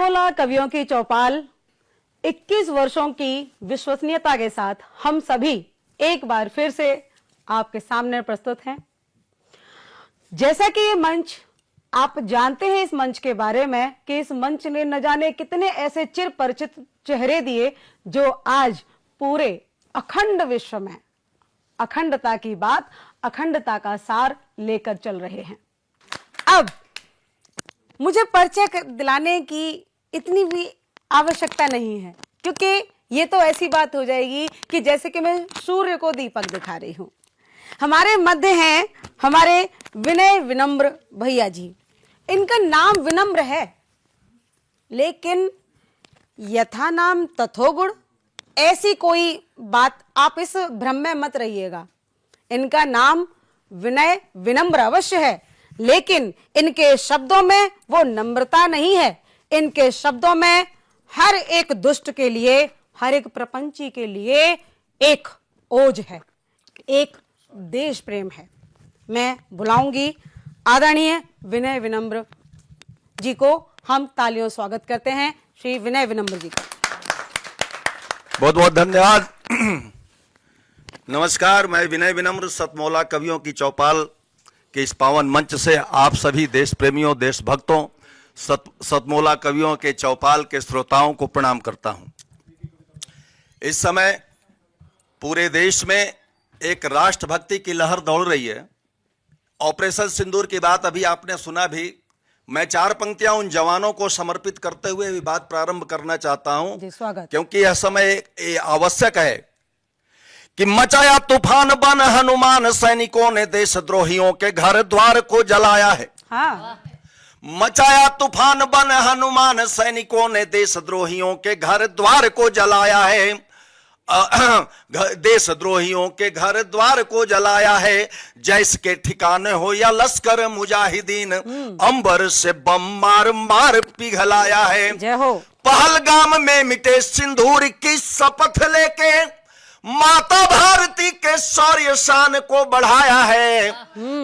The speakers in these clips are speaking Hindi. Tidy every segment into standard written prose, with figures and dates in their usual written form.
सतमोला कवियों की चौपाल 21 वर्षों की विश्वसनीयता के साथ हम सभी एक बार फिर से आपके सामने प्रस्तुत हैं। जैसा कि ये मंच, आप जानते हैं इस मंच के बारे में कि इस मंच ने न जाने कितने ऐसे चिर परिचित चेहरे दिए जो आज पूरे अखंड विश्व में अखंडता की बात, अखंडता का सार लेकर चल रहे हैं। अब मुझे परिचय दिलाने की इतनी भी आवश्यकता नहीं है, क्योंकि ये तो ऐसी बात हो जाएगी कि जैसे कि मैं सूर्य को दीपक दिखा रही हूं। हमारे मध्य हैं हमारे विनय विनम्र भैया जी। इनका नाम विनम्र है, लेकिन यथा नाम तथो गुण, ऐसी कोई बात आप इस भ्रम में मत रहिएगा। इनका नाम विनय विनम्र अवश्य है, लेकिन इनके शब्दों में वो नम्रता नहीं है। इनके शब्दों में हर एक दुष्ट के लिए, हर एक प्रपंची के लिए एक ओज है, एक देश प्रेम है। मैं बुलाऊंगी आदरणीय विनय विनम्र जी को। हम तालियों स्वागत करते हैं श्री विनय विनम्र जी का। बहुत बहुत धन्यवाद। नमस्कार, मैं विनय विनम्र सतमोला कवियों की चौपाल के इस पावन मंच से आप सभी देश प्रेमियों, देशभक्तों, सतमोला कवियों के चौपाल के श्रोताओं को प्रणाम करता हूं। इस समय पूरे देश में एक राष्ट्रभक्ति की लहर दौड़ रही है। ऑपरेशन सिंदूर की बात अभी आपने सुना भी। मैं 4 पंक्तियां उन जवानों को समर्पित करते हुए भी बात प्रारंभ करना चाहता हूं, क्योंकि यह समय आवश्यक है कि मचाया तूफान बन हनुमान, सैनिकों ने देशद्रोहियों के घर द्वार को जलाया है। हाँ। मचाया तूफान बन हनुमान, सैनिकों ने देशद्रोहियों के घर द्वार को जलाया है। देशद्रोहियों के घर द्वार को जलाया है। जैस के ठिकाने हो या लश्कर मुजाहिदीन, अंबर से बम मार मार पिघलाया है। जय हो। पहलगाम में मिटे सिंदूर की शपथ लेके माता भारती के शौर्य शान को बढ़ाया है।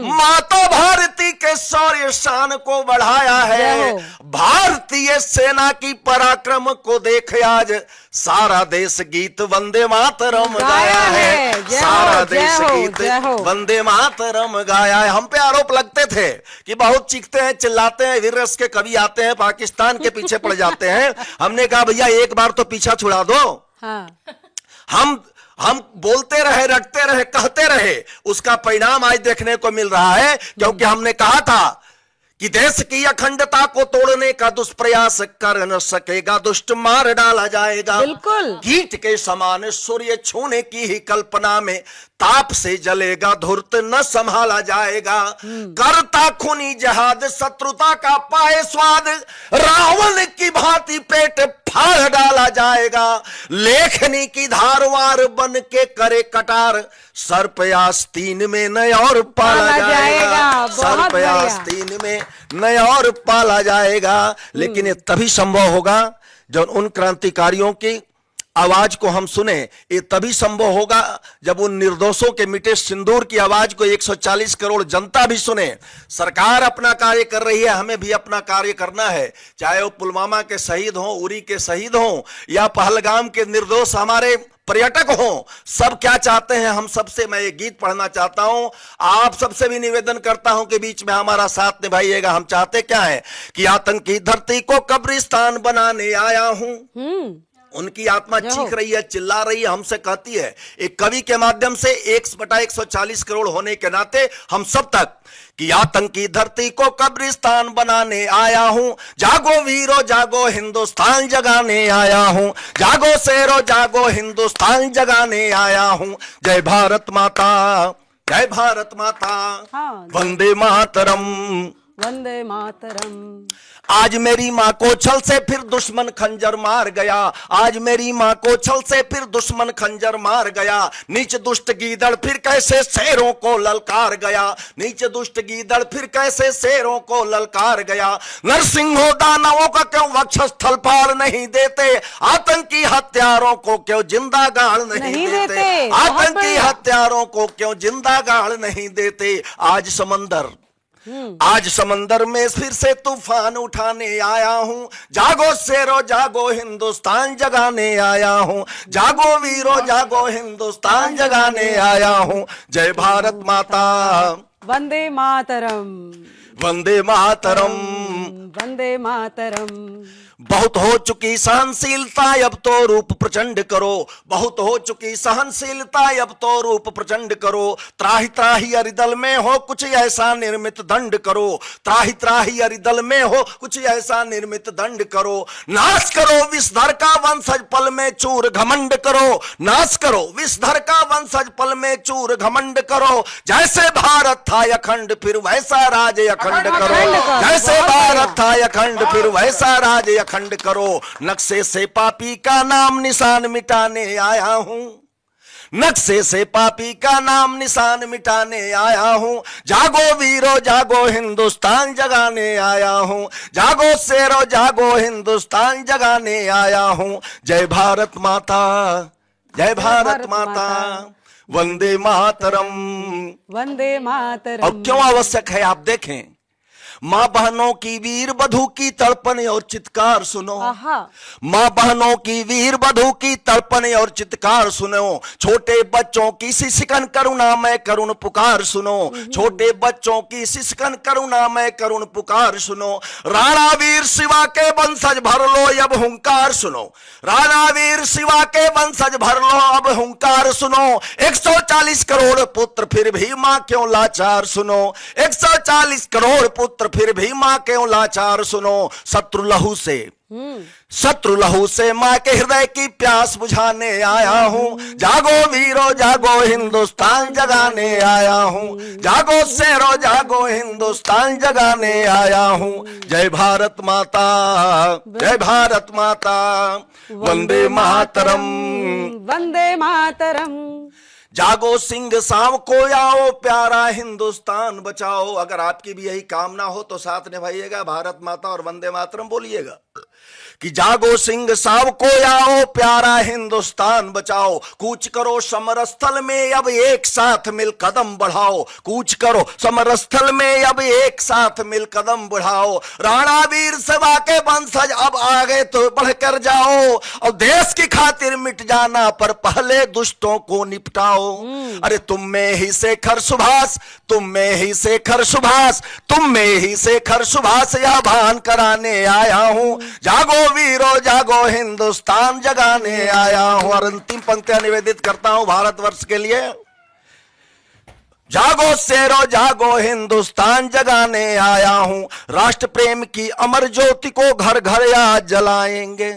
माता भारती के शौर्य शान को बढ़ाया है। भारतीय सेना की पराक्रम को देख आज सारा देश गीत वंदे मातरम गाया है। सारा देश गीत वंदे मातरम गाया है। हम पे आरोप लगते थे कि बहुत चीखते हैं, चिल्लाते हैं, वीर रस के कवि आते हैं, पाकिस्तान के पीछे पड़ जाते हैं। हमने कहा भैया एक बार तो पीछा छुड़ा दो। हाँ। हम बोलते रहे, रटते रहे, कहते रहे, उसका परिणाम आज देखने को मिल रहा है। क्योंकि हमने कहा था कि देश की अखंडता को तोड़ने का दुष्प्रयास कर न सकेगा, दुष्ट मार डाला जाएगा। बिल्कुल। कीट के समान सूर्य छूने की ही कल्पना में ताप से जलेगा, धूर्त न संभाला जाएगा। करता खूनी जहाद शत्रुता का पाए स्वाद, रावण की भांति पेट फाड़ डाला जाएगा। लेखनी की धारवार बन के करे कटार, सर्प आस्तीन में न और पाला जाएगा। सर्प आस्तीन में न और पाला जाएगा। लेकिन ये तभी संभव होगा जब उन क्रांतिकारियों की आवाज को हम सुने। ये तभी संभव होगा जब उन निर्दोषों के मिटे सिंदूर की आवाज को 140 करोड़ जनता भी सुने। सरकार अपना कार्य कर रही है, हमें भी अपना कार्य करना है। चाहे वो पुलवामा के शहीद हों, उरी के शहीद हों, या पहलगाम के निर्दोष हमारे पर्यटक हों, सब क्या चाहते हैं। हम सबसे मैं ये गीत पढ़ना चाहता हूं। आप सबसे भी निवेदन करता हूं कि बीच में हमारा साथ निभाइएगा। हम चाहते क्या है कि आतंकी धरती को कब्रिस्तान बनाने आया हूं। उनकी आत्मा चीख रही है, चिल्ला रही है, हमसे कहती है। एक कवि के माध्यम से 1/140 करोड़ होने के नाते हम सब तक कि आतंकी धरती को कब्रिस्तान बनाने आया हूं। जागो वीरो जागो, हिंदुस्तान जगाने आया हूं। जागो शेरो जागो, हिंदुस्तान जगाने आया हूं। जय भारत माता, जय भारत माता। वंदे मातरम, वंदे मातरम। आज मेरी माँ को छल से फिर दुश्मन खंजर मार गया। आज मेरी माँ को छल से फिर दुश्मन खंजर मार गया। नीच दुष्ट गीदड़ फिर कैसे शेरों को ललकार गया। नीच दुष्ट गीदड़ फिर कैसे शेरों को ललकार गया। नरसिंहो दानवों का क्यों वक्षस्थल पार नहीं देते। आतंकी हत्यारों को क्यों जिंदा गाड़ नहीं देते। आतंकी हत्यारों को क्यों जिंदा गाड़ नहीं देते। आज समंदर आज समंदर में फिर से तूफान उठाने आया हूं, जागो शेरो जागो हिंदुस्तान जगाने आया हूं, जागो वीरो जागो हिंदुस्तान जगाने आया हूं। जय भारत माता, वंदे मातरम, वंदे मातरम। वंदे मातरम। बहुत हो चुकी सहनशीलता, अब तो रूप प्रचंड करो। बहुत हो चुकी सहनशीलता, अब तो रूप प्रचंड करो। त्राही त्राही अरिदल में हो कुछ ऐसा निर्मित दंड करो। त्राही त्राही अरिदल में हो कुछ ऐसा निर्मित दंड करो। नाश करो विषधर का वंशज, पल में चूर घमंड करो। नाश करो विषधर का वंशज, पल में चूर घमंड करो। जैसे भारत था अखंड, फिर वैसा राज अखंड करो। जैसे भारत था अखंड, फिर वैसा राज अखंड करो। नक्शे से पापी का नाम निशान मिटाने आया हूं, नक्शे से पापी का नाम निशान मिटाने आया हूं। जागो वीरो जागो हिंदुस्तान जगाने आया हूं, जागो शेरो जागो हिंदुस्तान जगाने आया हूं। जय भारत माता, जय भारत माता, वंदे मातरम, वंदे मातरम। अब क्यों आवश्यक है आप देखें, मां बहनों की वीर बधू की तड़पन और चित्कार सुनो। मां बहनों की वीर बधू की तड़पन और चित्कार सुनो। छोटे बच्चों की सिसकन करुणामय करुण पुकार सुनो। छोटे बच्चों की सिसकन करुणामय करुण पुकार सुनो। राणा वीर शिवा के वंशज भर लो अब हुंकार सुनो। राणा वीर शिवा के वंशज भर लो अब हुंकार सुनो। 140 करोड़ पुत्र फिर भी मां क्यों लाचार सुनो। 140 करोड़ पुत्र फिर भी मां क्यों लाचार सुनो। शत्रु लहू से, शत्रु लहू से मां के हृदय की प्यास बुझाने आया हूं। जागो वीरो जागो हिंदुस्तान जगाने आया हूं, जागो शेरो जागो हिंदुस्तान जगाने आया हूं। जय भारत माता, जय भारत माता, वंदे मातरम, वंदे मातरम। जागो सिंह साव को आओ, प्यारा हिंदुस्तान बचाओ। अगर आपकी भी यही कामना हो तो साथ निभाइएगा, भारत माता और वंदे मातरम बोलिएगा कि जागो सिंह साव को आओ, प्यारा हिंदुस्तान बचाओ। कूच करो समरस्थल में अब एक साथ मिल कदम बढ़ाओ। कूच करो समरस्थल में अब एक साथ मिल कदम बढ़ाओ। राणा वीर शिवा के वंशज अब आगे तो बढ़कर जाओ। और देश की खातिर मिट जाना पर पहले दुष्टों को निपटाओ। अरे तुम में ही शेखर सुभाष, तुम में ही शेखर सुभाष, तुम में ही शेखर सुभाष यह भान कराने आया हूं। जागो वीरो जागो हिंदुस्तान जगाने आया हूं। और अंतिम पंक्तियां निवेदित करता हूं भारतवर्ष के लिए। जागो शेरो जागो हिंदुस्तान जगाने आया हूं। राष्ट्र प्रेम की अमर ज्योति को घर घर आज जलाएंगे।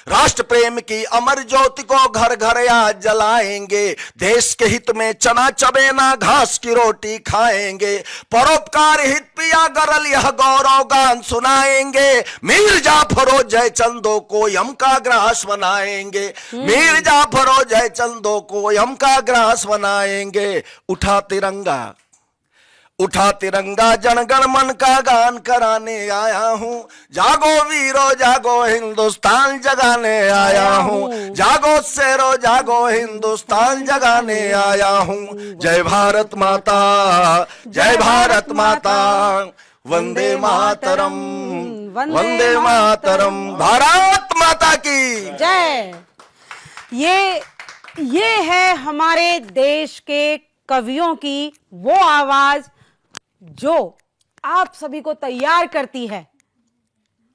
राष्ट्र प्रेम की अमर ज्योति को घर घर आज जलाएंगे। देश के हित में चना चबेना घास की रोटी खाएंगे। परोपकार हित पिया गरल यह गौरव गान सुनाएंगे। मीर जाफरो जय चंदो को यम का ग्रास बनाएंगे। मीर जाफरो जय चंदो को यम का ग्रास बनाएंगे। उठा तिरंगा, उठा तिरंगा जनगण मन का गान कराने आया हूं। जागो वीरो जागो हिंदुस्तान जगाने आया हूं। जागो शेरो जागो हिंदुस्तान जगाने आया हूं। जय भारत माता, जय भारत माता, वंदे मातरम, वंदे मातरम। भारत माता की जय। ये है हमारे देश के कवियों की वो आवाज जो आप सभी को तैयार करती है,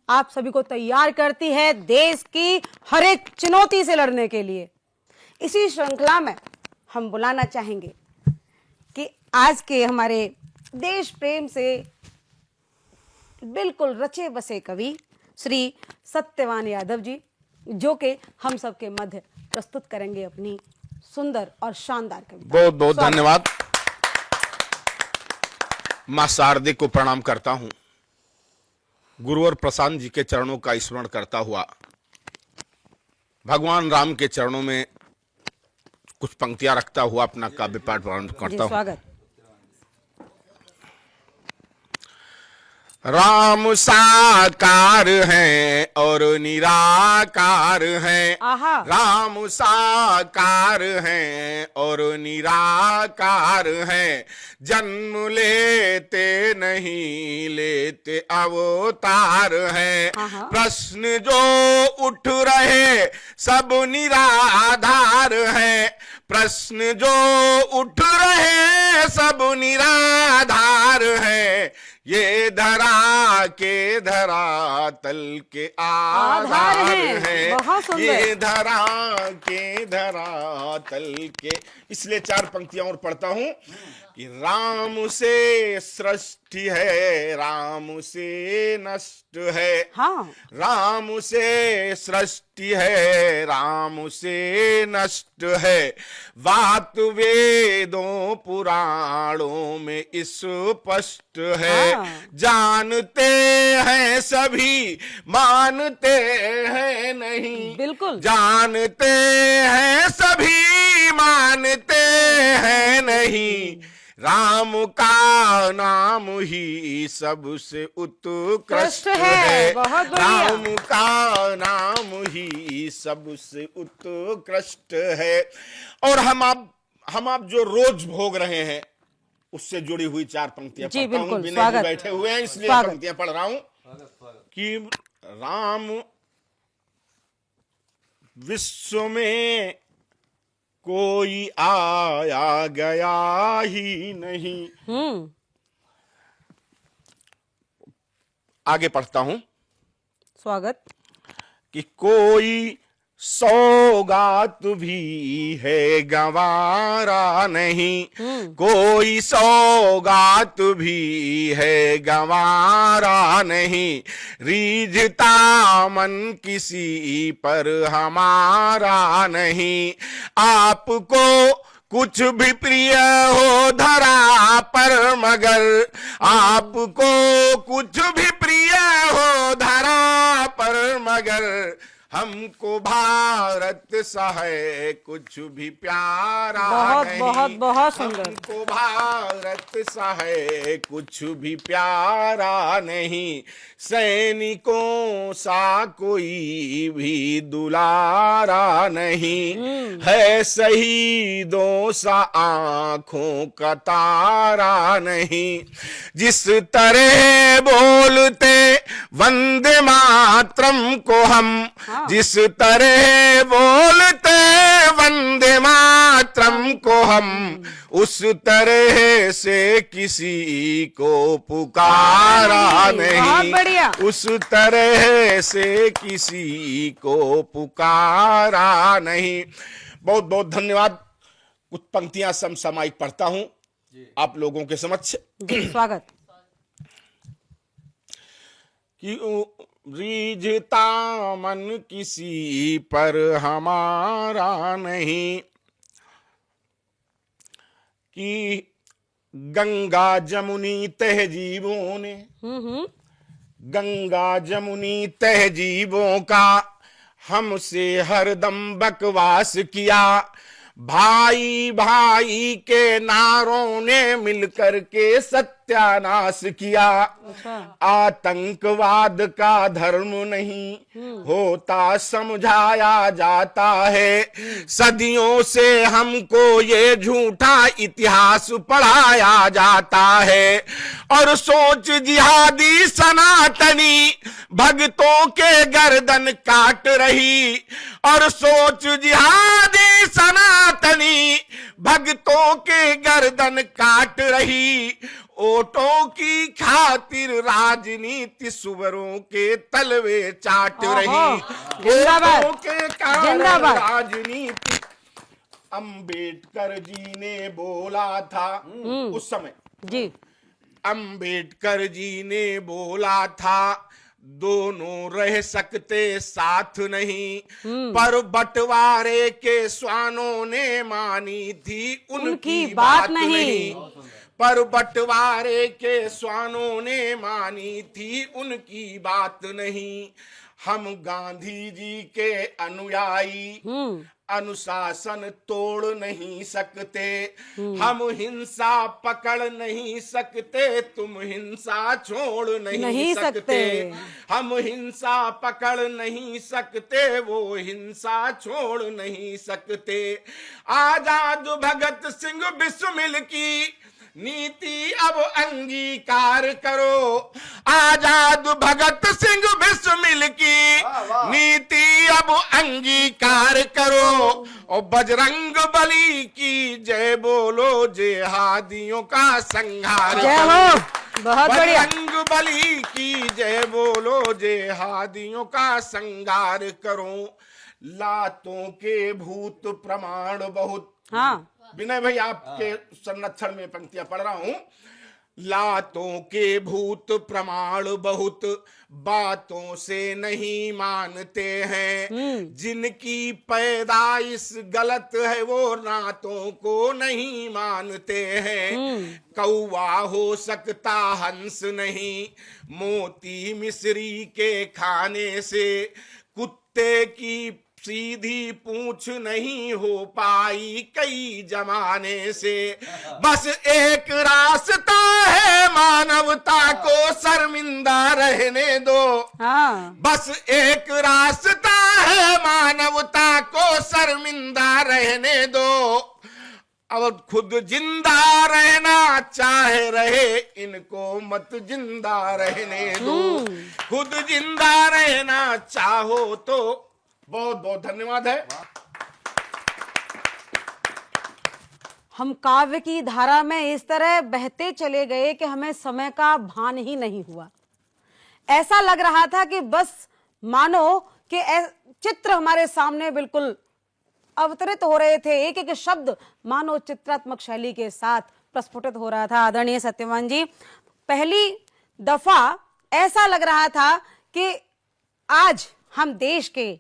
आप सभी को तैयार करती है देश की हर एक चुनौती से लड़ने के लिए। इसी श्रृंखला में हम बुलाना चाहेंगे कि आज के हमारे देश प्रेम से बिल्कुल रचे बसे कवि श्री सत्यवान यादव जी, जो कि हम सबके मध्य प्रस्तुत करेंगे अपनी सुंदर और शानदार कविता। बहुत बहुत धन्यवाद। मां शारदे को प्रणाम करता हूं। गुरुवर प्रशांत जी के चरणों का स्मरण करता हुआ भगवान राम के चरणों में कुछ पंक्तियां रखता हुआ अपना काव्य पाठ प्रारंभ करता हूं। स्वागत। राम साकार हैं और निराकार हैं। आहा। राम साकार हैं और निराकार हैं। जन्म लेते नहीं लेते अवतार हैं। आहा। प्रश्न जो उठ रहे सब निराधार हैं। प्रश्न जो उठ रहे सब निराधार हैं। ये धरा के धरातल के आधार हैं। बहुत सुंदर। ये धरा के धरातल के। इसलिए 4 पंक्तियां और पढ़ता हूं कि राम से सृष्टि है, राम से नष्ट है। हाँ। राम से सृष्टि है, राम से नष्ट है। बात वेदों पुराणों में स्पष्ट है। हाँ। जानते हैं सभी, मानते हैं नहीं। बिल्कुल। जानते हैं सभी, मानते हैं नहीं। राम का नाम ही सबसे उत्कृष्ट है। बहुत बढ़िया। राम का नाम ही सबसे उत्कृष्ट है। और हम आप जो रोज भोग रहे हैं उससे जुड़ी हुई 4 पंक्तियां जी, पढ़ता हूं। बिल्कुल। विनय जी स्वागत। बैठे हुए हैं इसलिए स्वागत। पंक्तियां पढ़ रहा हूं कि राम विश्व में कोई आया गया ही नहीं। आगे पढ़ता हूं स्वागत। कि कोई सौगात भी है गंवारा नहीं। कोई सौगात भी है गंवारा नहीं। रीझता मन किसी पर हमारा नहीं। आपको कुछ भी प्रिय हो धरा पर मगर, आपको कुछ भी प्रिय हो धरा पर मगर, हमको भारत सा है कुछ भी प्यारा बहुत नहीं। बहुत बहुत सुंदर। हमको भारत सा है कुछ भी प्यारा नहीं। सैनिकों सा कोई भी दुलारा नहीं। है शहीदों सा आंखों का तारा नहीं। जिस तरह बोलते वंदे मातरम को हम, जिस तरह बोलते वंदे मातरम को हम, उस तरह से किसी को पुकारा नहीं। बढ़िया। उस तरह से किसी को पुकारा नहीं। बहुत बहुत धन्यवाद। कुछ पंक्तियां समसामयिक पढ़ता हूं आप लोगों के समक्ष। स्वागत। कि रीझता मन किसी पर हमारा नहीं। कि गंगा जमुनी तहजीबों ने, गंगा जमुनी तहजीबों का हमसे हरदम बकवास किया। भाई भाई के नारों ने मिलकर के सत्यानाश किया। आतंकवाद का धर्म नहीं होता समझाया जाता है। सदियों से हमको ये झूठा इतिहास पढ़ाया जाता है। और सोच जिहादी सनातनी भक्तों के गर्दन काट रही। और सोच जिहादी सनातनी भक्तों के गर्दन काट रही। ओटों की खातिर राजनीति सुवरों के तलवे चाट रही। जिंदाबाद। ओटों के कारण जिंदाबाद। राजनीति। अंबेडकर जी ने बोला था उस समय जी, अंबेडकर जी ने बोला था दोनों रह सकते साथ नहीं। पर बंटवारे के स्वानों ने मानी थी उनकी बात नहीं। पर बंटवारे के स्वानों ने मानी थी उनकी बात नहीं। हम गांधी जी के अनुयायी अनुशासन तोड़ नहीं सकते, हम हिंसा पकड़ नहीं सकते, तुम हिंसा छोड़ नहीं सकते। हम हिंसा पकड़ नहीं सकते, वो हिंसा छोड़ नहीं सकते। आजाद भगत सिंह बिस्मिल की नीति अब अंगीकार करो, आजाद भगत सिंह बिस्मिल की नीति अब अंगीकार करो, और बजरंग बली की जय बोलो, जिहादियों का संहार जय करो। हो, बहुत बढ़िया। बजरंग बली की जय बोलो, जिहादियों का संहार करो। लातों के भूत प्रमाण बहुत, हाँ, विनय भाई आपके संरक्षण में पंक्तियां पढ़ रहा हूं। लातों के भूत प्रमाण बहुत, बातों से नहीं मानते हैं, जिनकी पैदाइश गलत है वो नातों को नहीं मानते हैं। कौवा हो सकता हंस नहीं, मोती मिश्री के खाने से, कुत्ते की सीधी पूछ नहीं हो पाई कई जमाने से। बस एक रास्ता है, मानवता को शर्मिंदा रहने दो। हाँ, बस एक रास्ता है, मानवता को शर्मिंदा रहने दो। अब खुद जिंदा रहना चाहे रहे, इनको मत जिंदा रहने दो। खुद जिंदा रहना चाहो तो। बहुत बहुत धन्यवाद है। हम काव्य की धारा में इस तरह बहते चले गए कि हमें समय का भान ही नहीं हुआ। ऐसा लग रहा था कि बस मानो कि चित्र हमारे सामने बिल्कुल अवतरित हो रहे थे, एक एक शब्द मानो चित्रात्मक शैली के साथ प्रस्फुटित हो रहा था। आदरणीय सत्यवान जी, पहली दफा ऐसा लग रहा था कि आज हम देश के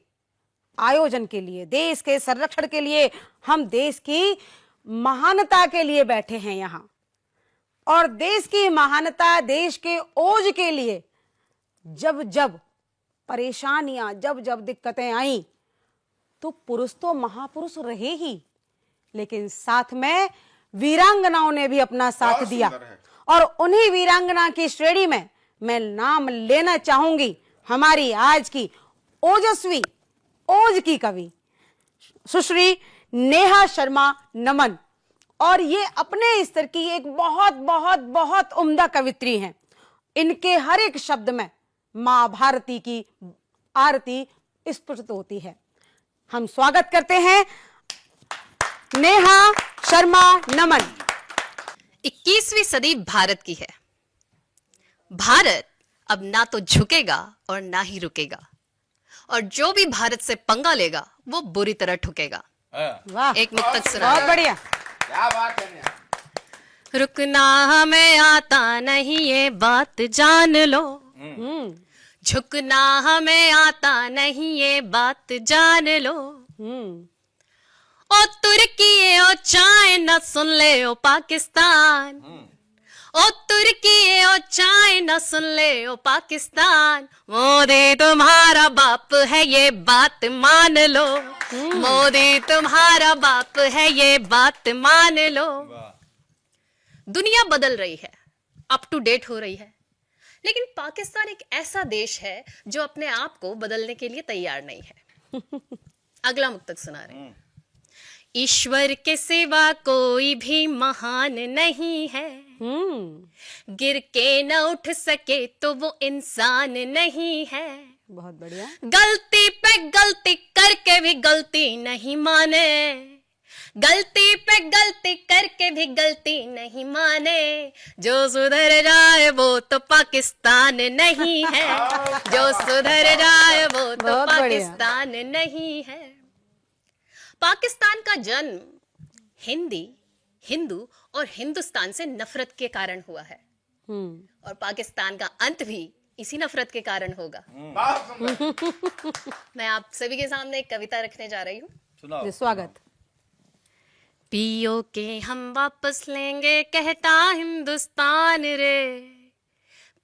आयोजन के लिए, देश के संरक्षण के लिए, हम देश की महानता के लिए बैठे हैं यहां, और देश की महानता, देश के ओज के लिए जब जब परेशानियां, जब जब दिक्कतें आई, तो पुरुष तो महापुरुष रहे ही, लेकिन साथ में वीरांगनाओं ने भी अपना साथ दिया। और उन्हीं वीरांगना की श्रेणी में मैं नाम लेना चाहूंगी हमारी आज की ओजस्वी, ओज की कवि सुश्री नेहा शर्मा नमन। और ये अपने स्तर की एक बहुत बहुत बहुत उम्दा कवित्री हैं। इनके हर एक शब्द में मां भारती की आरती स्फुरित होती है। हम स्वागत करते हैं नेहा शर्मा नमन। 21वीं सदी भारत की है। भारत अब ना तो झुकेगा और ना ही रुकेगा, और जो भी भारत से पंगा लेगा वो बुरी तरह ठुकेगा। वाह, एक मुक्तक सुना। बहुत बढ़िया। क्या बात है। रुकना हमें आता नहीं ये बात जान लो, झुकना हमें आता नहीं ये बात जान लो। ओ तुर्की ओ चाइना सुन ले ओ पाकिस्तान, ओ तुर्की ओ चाइना सुन ले ओ पाकिस्तान। मोदी तुम्हारा बाप है ये बात मान लो, मोदी तुम्हारा बाप है ये बात मान लो। दुनिया बदल रही है, अप टू डेट हो रही है, लेकिन पाकिस्तान एक ऐसा देश है जो अपने आप को बदलने के लिए तैयार नहीं है। अगला मुक्तक सुना रहे हैं। ईश्वर के सिवा कोई भी महान नहीं है, गिर के न उठ सके तो वो इंसान नहीं है। बहुत बढ़िया। गलती पे गलती करके भी गलती नहीं माने, गलती पे गलती करके भी गलती नहीं माने। जो सुधर जाए वो तो पाकिस्तान नहीं है, जो सुधर जाए वो तो बहुत बढ़िया। पाकिस्तान नहीं है। पाकिस्तान का जन्म हिंदू और हिंदुस्तान से नफरत के कारण हुआ है, और पाकिस्तान का अंत भी इसी नफरत के कारण होगा। मैं आप सभी के सामने एक कविता रखने जा रही हूँ। जी, स्वागत। पियो के हम वापस लेंगे कहता हिंदुस्तान रे,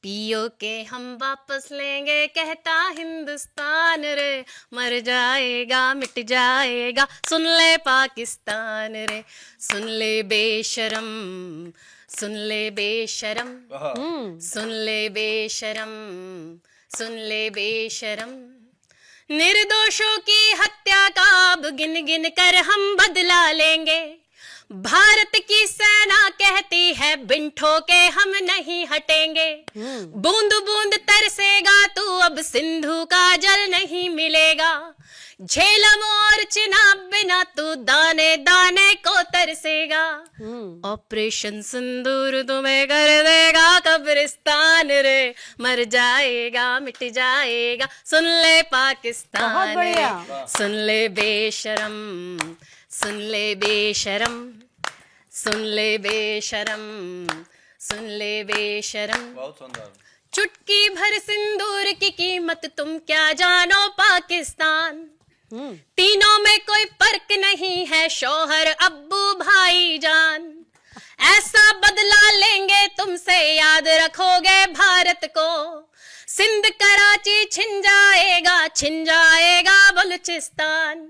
पीओ के हम वापस लेंगे कहता हिंदुस्तान रे, मर जाएगा मिट जाएगा सुन ले पाकिस्तान रे। सुन ले बेशरम, सुन ले बेशरम, सुन ले बेशरम, सुन ले बेशरम। निर्दोषों की हत्या का अब गिन गिन कर हम बदला लेंगे। भारत की सेना कहती है बिन ठोके हम नहीं हटेंगे। बूंद बूंद तरसेगा तू अब सिंधु का जल नहीं मिलेगा। झेलम और चिनाब बिना तू दाने दाने को तरसेगा। ऑपरेशन सिंदूर तुम्हें कर देगा कब्रिस्तान रे, मर जाएगा मिट जाएगा सुन ले पाकिस्तान रे। सुन ले बेशरम, सुन ले बेशरम, सुन ले बेशरम, सुन ले बेशरम। बहुत सुंदर। चुटकी भर सिंदूर की कीमत तुम क्या जानो पाकिस्तान। तीनों में कोई फर्क नहीं है शौहर अब्बू भाई जान। ऐसा बदला लेंगे तुमसे याद रखोगे भारत को। सिंध कराची छिन जाएगा बलूचिस्तान।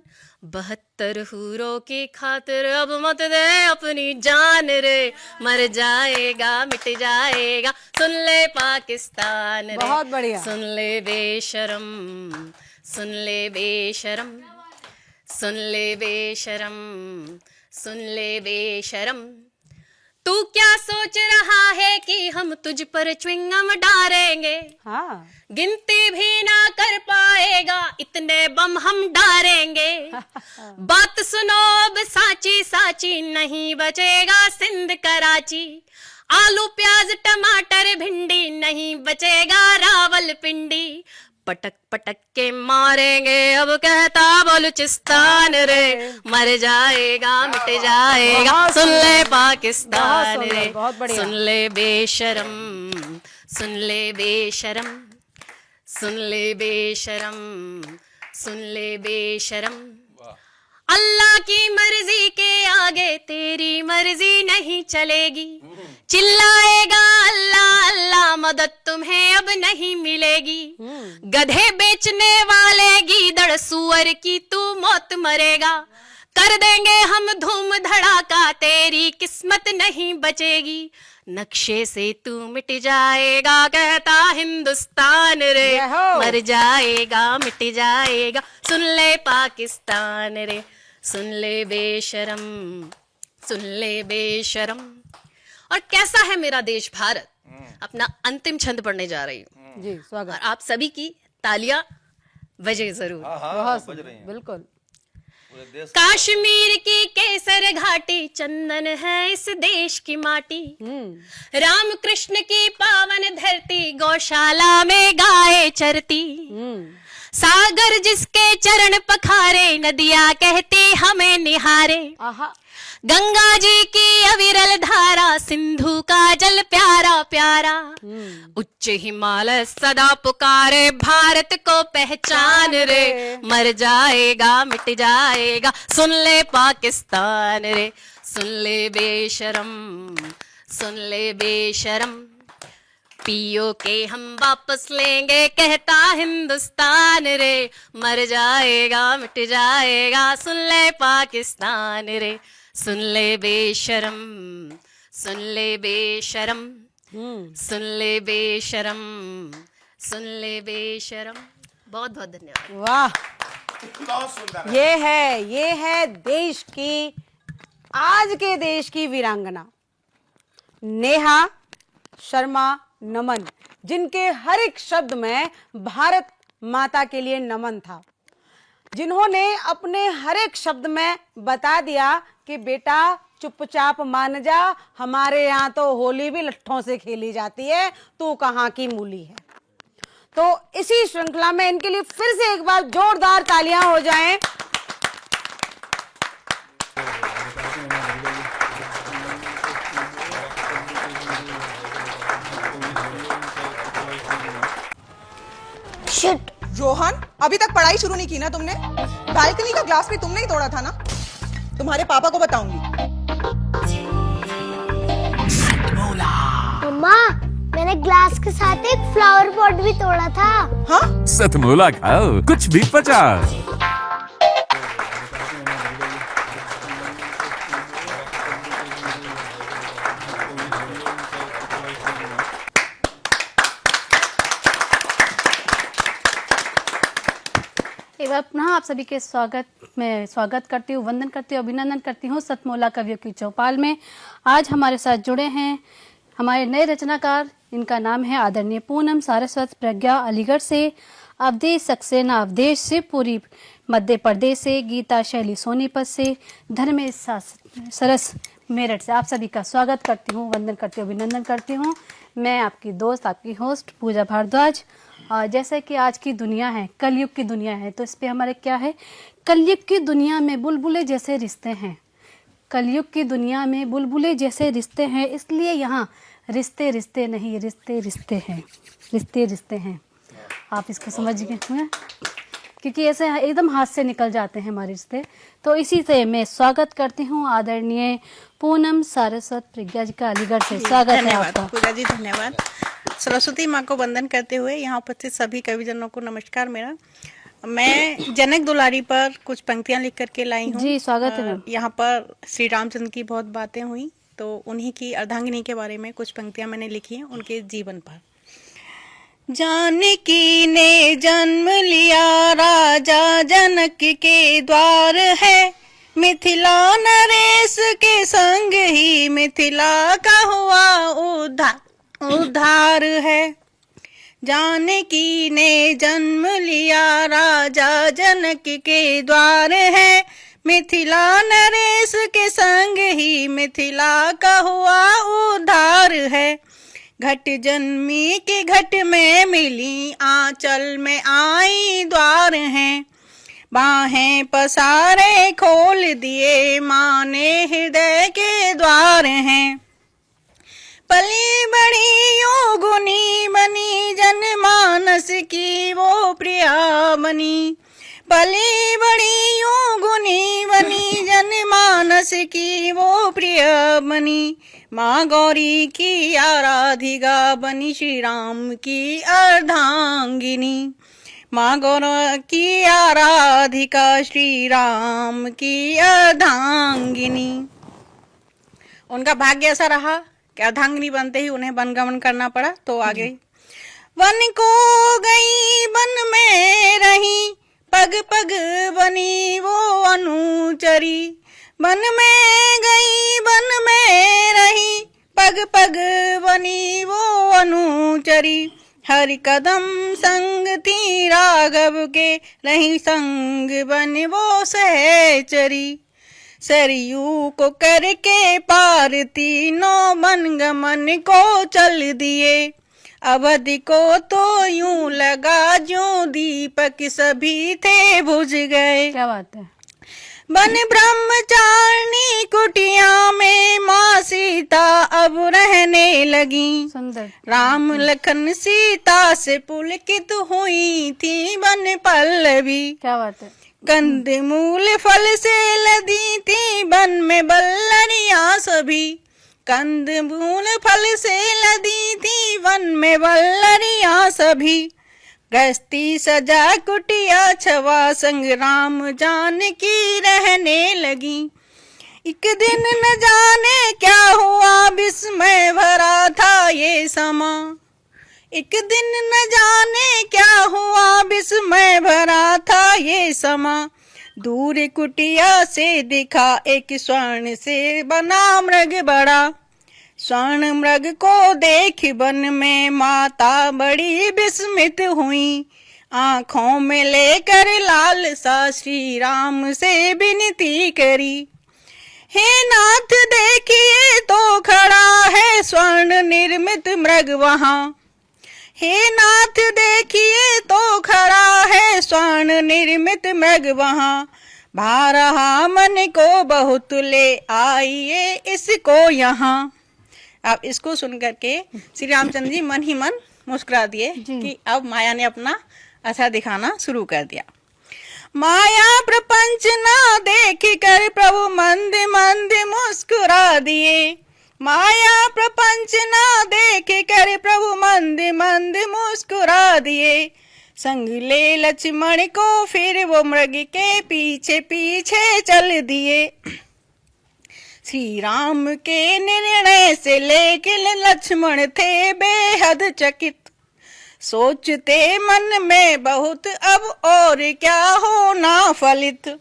72 हूरों की खातिर अब मत दे अपनी जान रे, मर जाएगा मिट जाएगा सुन ले पाकिस्तान रे। बहुत बढ़िया। सुन ले बेशरम, सुन ले बेशरम, सुन ले बेशरम, सुन ले बेशरम। तू क्या सोच रहा है कि हम तुझ पर च्विंगम डालेंगे। हाँ। गिनती भी ना कर पाएगा इतने बम हम डालेंगे। बात सुनो अब साची साची नहीं बचेगा सिंध कराची। आलू प्याज टमाटर भिंडी नहीं बचेगा रावलपिंडी। पटक पटक के मारेंगे अब कहता बलूचिस्तान रे, मर जाएगा मिट जाएगा सुन ले पाकिस्तान रे। सुन ले बेशरम, सुन ले बेशरम, सुन ले बेशरम, सुन ले बेशरम। अल्लाह की मर्जी के आगे तेरी मर्जी नहीं चलेगी। चिल्लाएगा अल्लाह अल्लाह मदद तुम्हें अब नहीं मिलेगी। गधे बेचने वाले गीदड़ सुअर की तू मौत मरेगा। कर देंगे हम धूम धड़ाका तेरी किस्मत नहीं बचेगी। नक्शे से तू मिट जाएगा कहता हिंदुस्तान रे, मर जाएगा मिट जाएगा सुन ले पाकिस्तान रे। सुन ले बेशरम, सुन ले बेशरम। और कैसा है मेरा देश भारत, अपना अंतिम छंद पढ़ने जा रही हूँ जी। स्वागत। और आप सभी की तालियां बजे जरूर। बहुत बज रही हैं। बिल्कुल। कश्मीर की केसर घाटी चंदन है इस देश की माटी। राम कृष्ण की पावन धरती गौशाला में गाय चरती। सागर जिसके चरण पखारे नदियां कहती हमें निहारे। गंगा जी की अविरल धारा सिंधु का जल प्यारा प्यारा। उच्च हिमालय सदा पुकारे भारत को पहचान रे, मर जाएगा मिट जाएगा सुन ले पाकिस्तान रे। सुन ले बेशरम, सुन ले बेशरम। पीओ के हम वापस लेंगे कहता हिंदुस्तान रे, मर जाएगा मिट जाएगा सुन ले पाकिस्तान रे। सुन ले बेशरम, सुन ले बेशरम, सुन ले बेशरम, सुन ले बेशरम। बहुत बहुत धन्यवाद। वाह, बहुत सुंदर। ये है देश की, आज के देश की वीरांगना नेहा शर्मा नमन, जिनके हर एक शब्द में भारत माता के लिए नमन था, जिन्होंने अपने हर एक शब्द में बता दिया कि बेटा चुपचाप मान जा, हमारे यहाँ तो होली भी लट्ठों से खेली जाती है, तू कहाँ की मूली है। तो इसी श्रृंखला में इनके लिए फिर से एक बार जोरदार तालियां हो जाएं। शिट। रोहन, अभी तक पढ़ाई शुरू नहीं की ना तुमने? बालकनी का ग्लास भी तुमने ही तोड़ा था ना? तुम्हारे पापा को बताऊंगी। मम्मा, मैंने ग्लास के साथ एक फ्लावर पॉट भी तोड़ा था। हाँ? सतमोला खाओ, कुछ भी पचा। एक बार पुनः आप सभी के स्वागत करती हूँ, वंदन करती हूँ, अभिनंदन करती हूँ सतमोला कवियों की चौपाल में। आज हमारे साथ जुड़े हैं हमारे नए रचनाकार, इनका नाम है आदरणीय पूनम सारस्वत प्रज्ञा अलीगढ़ से, अवधेश सक्सेना अवधेश शिवपुरी मध्य प्रदेश से, गीता शैली सोनीपत से, धर्मेश सरस मेरठ से। आप सभी का स्वागत करती हूँ, वंदन करती हूँ, अभिनंदन करती हूँ। मैं आपकी दोस्त, आपकी होस्ट पूजा भारद्वाज। और जैसे कि आज की दुनिया है, कलयुग की दुनिया है, तो इस पे हमारे क्या है, कलयुग की दुनिया में बुलबुले जैसे रिश्ते हैं। कलयुग की दुनिया में बुलबुले जैसे रिश्ते हैं, इसलिए यहाँ रिश्ते रिश्ते नहीं, रिश्ते रिश्ते हैं, रिश्ते रिश्ते हैं। आप इसको समझ गए हैं, क्योंकि ऐसे एकदम हाथ से निकल जाते हैं हमारे रिश्ते। तो इसी से मैं स्वागत करती हूँ आदरणीय पूनम सारस्वत प्रज्ञा जी का अलीगढ़ से। स्वागत है धन्यवाद आपका। पूजा जी, धन्यवाद। सरस्वती माँ को वंदन करते हुए यहाँ उपस्थित सभी कविजनों को नमस्कार मेरा। मैं जनक दुलारी पर कुछ पंक्तियाँ लिख करके लाई हूँ। जी, स्वागत है मैम। यहाँ पर श्री रामचंद्र की बहुत बातें हुई, तो उन्हीं की अर्धांगिनी के बारे में कुछ पंक्तियाँ मैंने लिखी हैं उनके जीवन पर। जानकी ने जन्म लिया राजा जनक के द्वार है, मिथिला नरेश के संग ही मिथिला का हुआ उद्धार है। जानकी ने जन्म लिया राजा जनक के द्वार है, मिथिला नरेश के संग ही मिथिला का हुआ उद्धार है। घट जन्मी की घट में मिली, आंचल में आई द्वार हैं, बाहें पसारे खोल दिए, माँ ने हृदय के द्वार हैं। पली बड़ी योगुनी बनी, जनमानस की वो प्रिया बनी। पली बड़ी योगुनी बनी, जनमानस की वो प्रिय बनी। माँ गौरी की आराधिका बनी, श्री राम की अर्धांगिनी। माँ गौरी की आराधिका, श्री राम की अर्धांगिनी। उनका भाग्य ऐसा रहा कि अर्धांगिनी बनते ही उन्हें वनगमन करना पड़ा, तो आगे वन को गई वन में रही, पग पग बनी वो अनुचरी। वन में गई वन में रही, पग पग बनी वो अनुचरी। हर कदम संग थी राघव के, रही संग बन वो सहचरी। सरयू को करके पार तीनों मनगमन को चल दिए, अवधि को तो यूं लगा जो दीपक सभी थे बुझ गए। क्या बात है। वन ब्रह्मचारिणी कुटिया में माँ सीता अब रहने लगी। सुंदर। राम लखन सीता से पुलकित हुई थी वन पल्लवी। क्या बात है। कंद मूल फल से लदी थी वन में बल्लरियां सभी। कंद मूल फल से लदी थी वन में बल्लरियां सभी। गस्ती सजा कुटिया छवा संग राम जानकी रहने लगी। एक दिन न जाने क्या हुआ विस्मय भरा था ये समा। एक दिन न जाने क्या हुआ विस्मय भरा था ये समा। दूर कुटिया से दिखा एक स्वर्ण से बना मृग बड़ा। स्वर्ण मृग को देख वन में माता बड़ी विस्मित हुई। आंखों में लेकर लाल सा श्री राम से विनती करी। हे नाथ देखिए तो खड़ा है स्वर्ण निर्मित मृग वहाँ। हे नाथ देखिए तो खड़ा है स्वर्ण निर्मित मृग वहाँ। भा रहा मन को बहुत ले आइए इसको यहाँ। अब इसको सुन करके श्री रामचंद्र जी मन ही मन मुस्कुरा दिए कि अब माया ने अपना असर दिखाना शुरू कर दिया। माया प्रपंच ना देख कर प्रभु मंद मंद मुस्कुरा दिए। माया प्रपंच ना देख कर प्रभु मंद मंद मुस्कुरा दिए। संग ले लक्ष्मण को फिर वो मृग के पीछे पीछे चल दिए। श्री राम के निर्णय से लेकिन लक्ष्मण थे बेहद चकित। सोचते मन में बहुत अब और क्या होना फलित।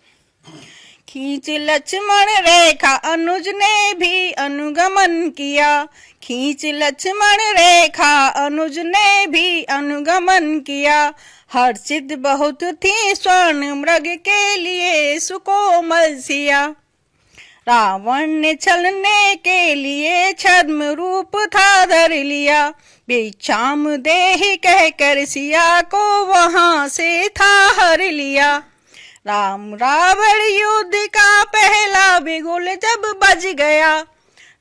खींच लक्ष्मण रेखा अनुज ने भी अनुगमन किया। खींच लक्ष्मण रेखा अनुज ने भी अनुगमन किया। हर्षित बहुत थी स्वर्ण मृग के लिए सुकोमल सिया। रावण ने छलने के लिए छद्म रूप था धर लिया। बेचाम देहि कहकर सिया को वहां से था हर लिया। राम रावण युद्ध का पहला बिगुल जब बज गया।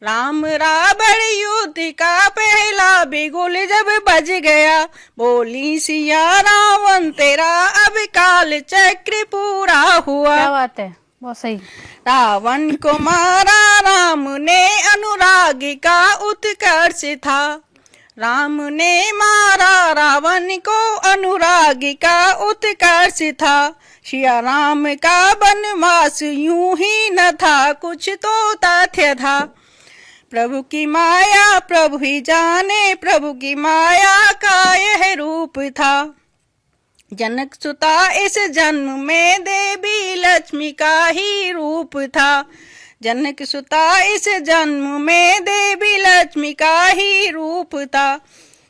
राम रावण युद्ध का पहला बिगुल जब बज गया। बोली सिया रावण तेरा अब काल चक्र पूरा हुआ। क्या बात है, बहुत सही। रावण को मारा राम ने अनुराग का उत्कर्ष था। राम ने मारा रावण को अनुराग का उत्कर्ष था। सिया राम का वनवास यूं ही न था, कुछ तो तथ्य था। प्रभु की माया प्रभु ही जाने, प्रभु की माया का यह रूप था। जनक सुता इस जन्म में देवी लक्ष्मी का ही रूप था। जनक सुता इस जन्म में देवी लक्ष्मी का ही रूप था।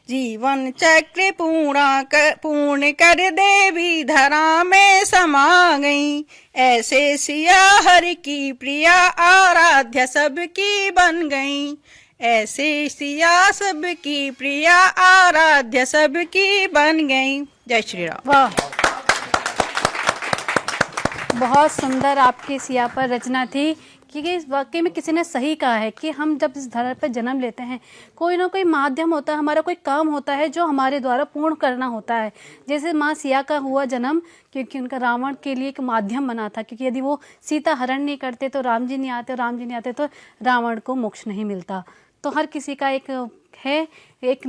जीवन चक्र पूर्ण कर देवी धरा में समा गई। ऐसे सिया हरि की प्रिया आराध्य सबकी बन गई। ऐसे सिया सबकी प्रिया आराध्य सबकी बन गई। जय श्री राम। वाह, बहुत सुंदर आपकी सिया पर रचना थी। क्योंकि इस वाक्य में किसी ने सही कहा है कि हम जब इस धरती पर जन्म लेते हैं, कोई ना कोई माध्यम होता है, हमारा कोई काम होता है जो हमारे द्वारा पूर्ण करना होता है। जैसे माँ सिया का हुआ जन्म क्योंकि उनका रावण के लिए एक माध्यम बना था, क्योंकि यदि वो सीता हरण नहीं करते तो राम जी नहीं आते, राम जी नहीं आते तो रावण को मोक्ष नहीं मिलता। तो हर किसी का एक है, एक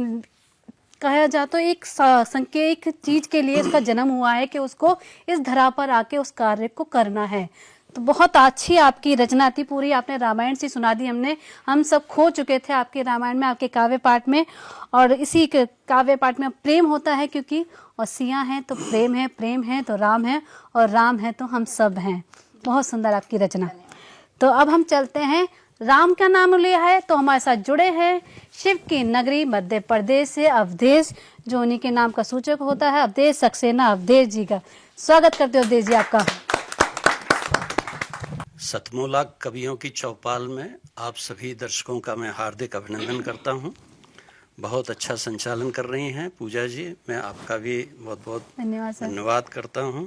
कहा जाए तो एक संकेत, एक चीज़ के लिए इसका जन्म हुआ है कि उसको इस धरा पर आके उस कार्य को करना है। तो बहुत अच्छी आपकी रचना थी, पूरी आपने रामायण से सुना दी। हम सब खो चुके थे आपके रामायण में, आपके काव्य पाठ में। और इसी काव्य पाठ में प्रेम होता है, क्योंकि और सिया है तो प्रेम है तो राम है, और राम है तो हम सब हैं। बहुत सुंदर आपकी रचना। तो अब हम चलते हैं, राम का नाम लिया है तो हमारे साथ जुड़े हैं शिव की नगरी मध्य प्रदेश से अवधेश, जो उन्हीं के नाम का सूचक होता है, अवधेश सक्सेना अवधेश जी का। स्वागत करते हो अवधेश जी आपका। सतमोला कवियों की चौपाल में आप सभी दर्शकों का मैं हार्दिक अभिनंदन करता हूं। बहुत अच्छा संचालन कर रही हैं पूजा जी, मैं आपका भी बहुत बहुत धन्यवाद करता हूं।